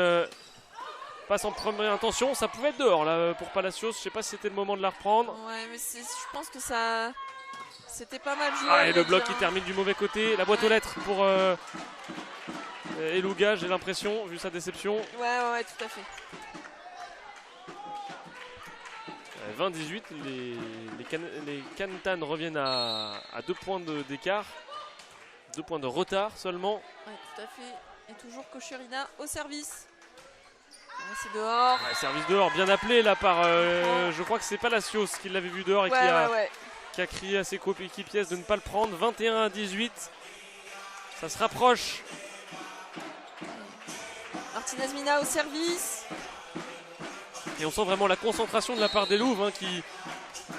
passe en première intention. Ça pouvait être dehors là pour Palacios, je sais pas si c'était le moment de la reprendre. Ouais, mais je pense que ça... C'était pas mal joué. Et le bloc qui termine du mauvais côté. La boîte aux lettres pour Eluga, j'ai l'impression, vu sa déception. Ouais, tout à fait. 20-18, les Cantan reviennent à 2 points d'écart. 2 points de retard seulement. Ouais, tout à fait. Et toujours Kochurina au service. Ouais, c'est dehors. Ouais, service dehors, bien appelé là par... je crois que c'est Palacios qui l'avait vu dehors et qui a crié à ses coéquipiers de ne pas le prendre. 21-18. Ça se rapproche. Martinez Mina au service. Et on sent vraiment la concentration de la part des Louves, hein, qui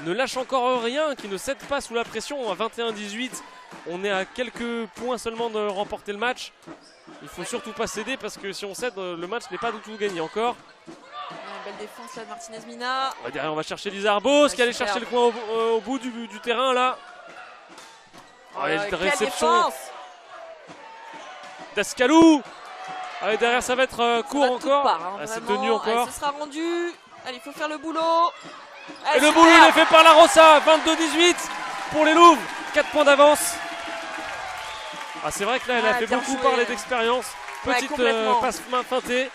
ne lâche encore rien, qui ne cède pas sous la pression. À 21-18, on est à quelques points seulement de remporter le match. Il faut surtout pas céder parce que si on cède, le match n'est pas du tout gagné encore. Belle défense là de Martinez Mina. Derrière on va chercher Lisa Arbos qui allait chercher le coin au bout du terrain là. Réception Dascalou. Derrière ça va être court encore. C'est tenu encore. Ce sera rendu. Allez, il faut faire le boulot. Et le boulot il est fait par La Rosa. 22-18 pour les Louves. 4 points d'avance. C'est vrai que là elle a fait beaucoup parler d'expérience. Petite passe main feintée.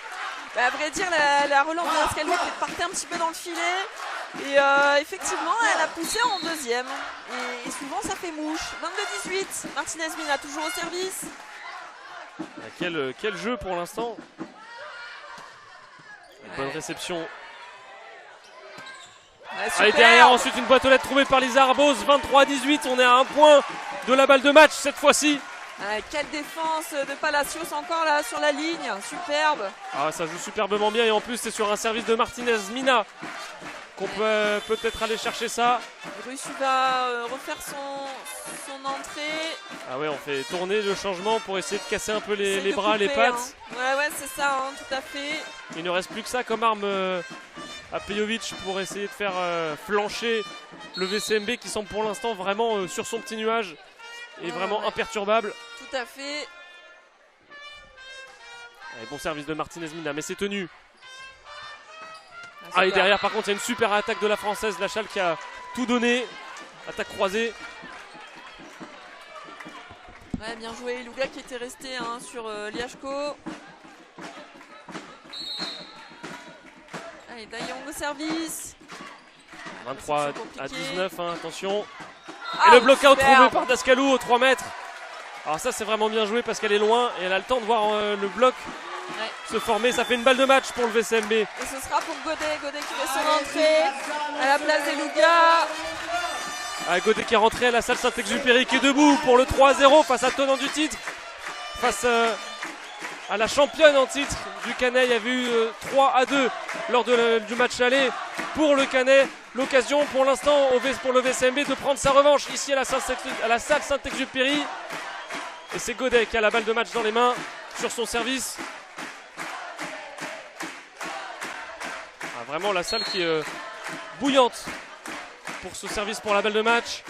À vrai dire, la relance de Dascalou partait un petit peu dans le filet. Et effectivement, elle a poussé en deuxième. Et souvent, ça fait mouche. 22-18. Martinez Mina toujours au service. Quel jeu pour l'instant. Bonne réception. Allez, derrière, ensuite une boîte aux lettres trouvée par Lisa Arbos. 23-18. On est à 1 point de la balle de match cette fois-ci. Quelle défense de Palacios encore là sur la ligne, superbe. Ça joue superbement bien et en plus c'est sur un service de Martinez Mina qu'on peut peut-être aller chercher ça. Russu va refaire son entrée. Ouais, on fait tourner le changement pour essayer de casser un peu les bras, couper, les pattes. Ouais, c'est ça, tout à fait. Il ne reste plus que ça comme arme à Pejovic pour essayer de faire flancher le VCMB qui semble pour l'instant vraiment sur son petit nuage. Et vraiment imperturbable. Tout à fait. Bon service de Martinez Mina, mais c'est tenu. Et derrière, par contre, il y a une super attaque de la française, la Schalke qui a tout donné. Attaque croisée. Ouais, bien joué. Eluga qui était resté sur Liashko. Daillon au service. 23 à 19, hein, attention. Ah, Et le bloc-out super. trouvé par Dascalou aux 3 mètres. Alors ça c'est vraiment bien joué parce qu'elle est loin et elle a le temps de voir le bloc se former. Ça fait une balle de match pour le VCMB. Et ce sera pour Godet. Godet qui fait son entrée à la place des Lougas. Ah, Godet qui est rentré à la salle Saint-Exupéry qui est debout pour le 3-0 face à tenant du titre. Face à la championne en titre du Canet. Il y avait eu 3-2 lors du match aller pour le Canet. L'occasion pour l'instant pour le VCMB de prendre sa revanche ici à la salle Saint-Exupéry. Et c'est Godet qui a la balle de match dans les mains sur son service. Ah, vraiment la salle qui est bouillante pour ce service pour la balle de match.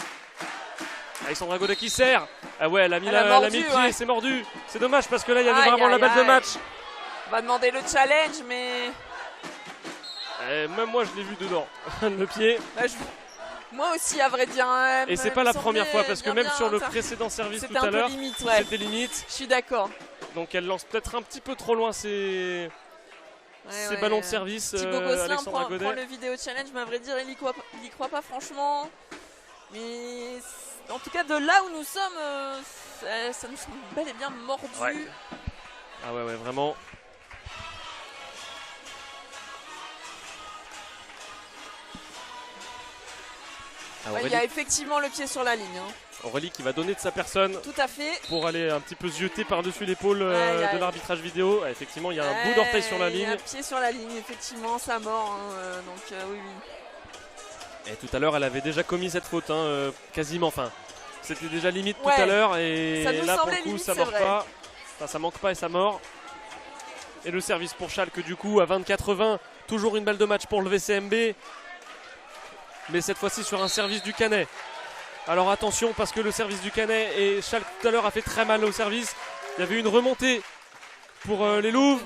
Alexandra Godet qui sert. Ah ouais, elle a mis le pied, ouais. C'est mordu. C'est dommage parce que là il y avait vraiment la balle de match. On va demander le challenge, mais... même moi je l'ai vu dedans, le pied. Bah, moi aussi à vrai dire. Et c'est pas la première fois parce que même sur le précédent service tout à l'heure, c'était limite. Je suis d'accord. Donc elle lance peut-être un petit peu trop loin ses ballons de service. Thibaut Gosselin prend Godet. le vidéo challenge, mais à vrai dire il y croit pas franchement. Mais en tout cas de là où nous sommes, ça nous semble bel et bien mordu. Ouais. Ah ouais vraiment. Il y a effectivement le pied sur la ligne. Hein. Aurélie qui va donner de sa personne. Tout à fait. Pour aller un petit peu zioter par-dessus l'épaule de l'arbitrage vidéo. Effectivement, il y a un bout d'orteil sur la ligne. Il y a un pied sur la ligne, effectivement, ça mord. Hein, donc oui. Et tout à l'heure, elle avait déjà commis cette faute, hein, quasiment. Enfin, c'était déjà limite tout à l'heure. Et là, pour le coup, limite, ça mord pas. Enfin, ça manque pas et ça mord. Et le service pour Schalke, du coup, à 24-20. Toujours une balle de match pour le VCMB. Mais cette fois-ci sur un service du Canet. Alors attention parce que le service du Canet et Schalke tout à l'heure a fait très mal au service. Il y avait une remontée pour les Louves.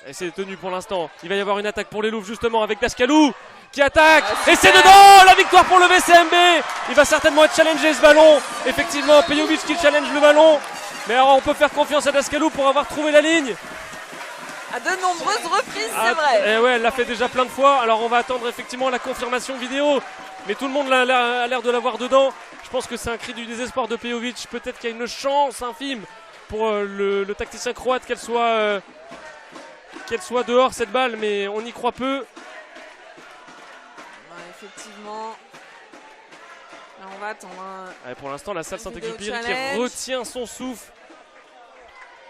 Et c'est tenu pour l'instant. Il va y avoir une attaque pour les Louves justement avec Dascalou qui attaque. Et c'est dedans, la victoire pour le VCMB. Il va certainement être challengé ce ballon. Effectivement, Pejovic qui challenge le ballon. Mais alors on peut faire confiance à Dascalou pour avoir trouvé la ligne. À de nombreuses reprises, c'est vrai. Et ouais, elle l'a fait déjà plein de fois. Alors on va attendre effectivement la confirmation vidéo. Mais tout le monde a l'air de l'avoir dedans. Je pense que c'est un cri du désespoir de Pejovic. Peut-être qu'il y a une chance infime pour le tacticien croate qu'elle soit dehors cette balle. Mais on y croit peu. Ouais, effectivement. Là, on va attendre. Ouais, pour l'instant, la salle Saint-Exupéry qui retient son souffle.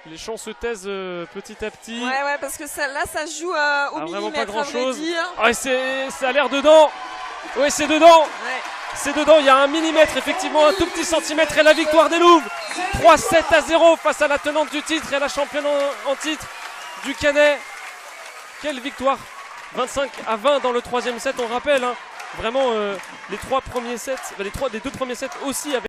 Les champs se taisent petit à petit. Ouais, parce que là, ça se joue au millimètre, vraiment pas grand-chose. Ouais, ça a l'air dedans. Ouais, c'est dedans. Ouais. C'est dedans. Il y a un millimètre, effectivement, un tout petit centimètre. Et la victoire des Louves. 3-7-0 face à la tenante du titre et à la championne en titre du Canet. Quelle victoire. 25-20 dans le 3e set, on rappelle. Hein. Vraiment, les 3 premiers sets, les 2 premiers sets aussi avec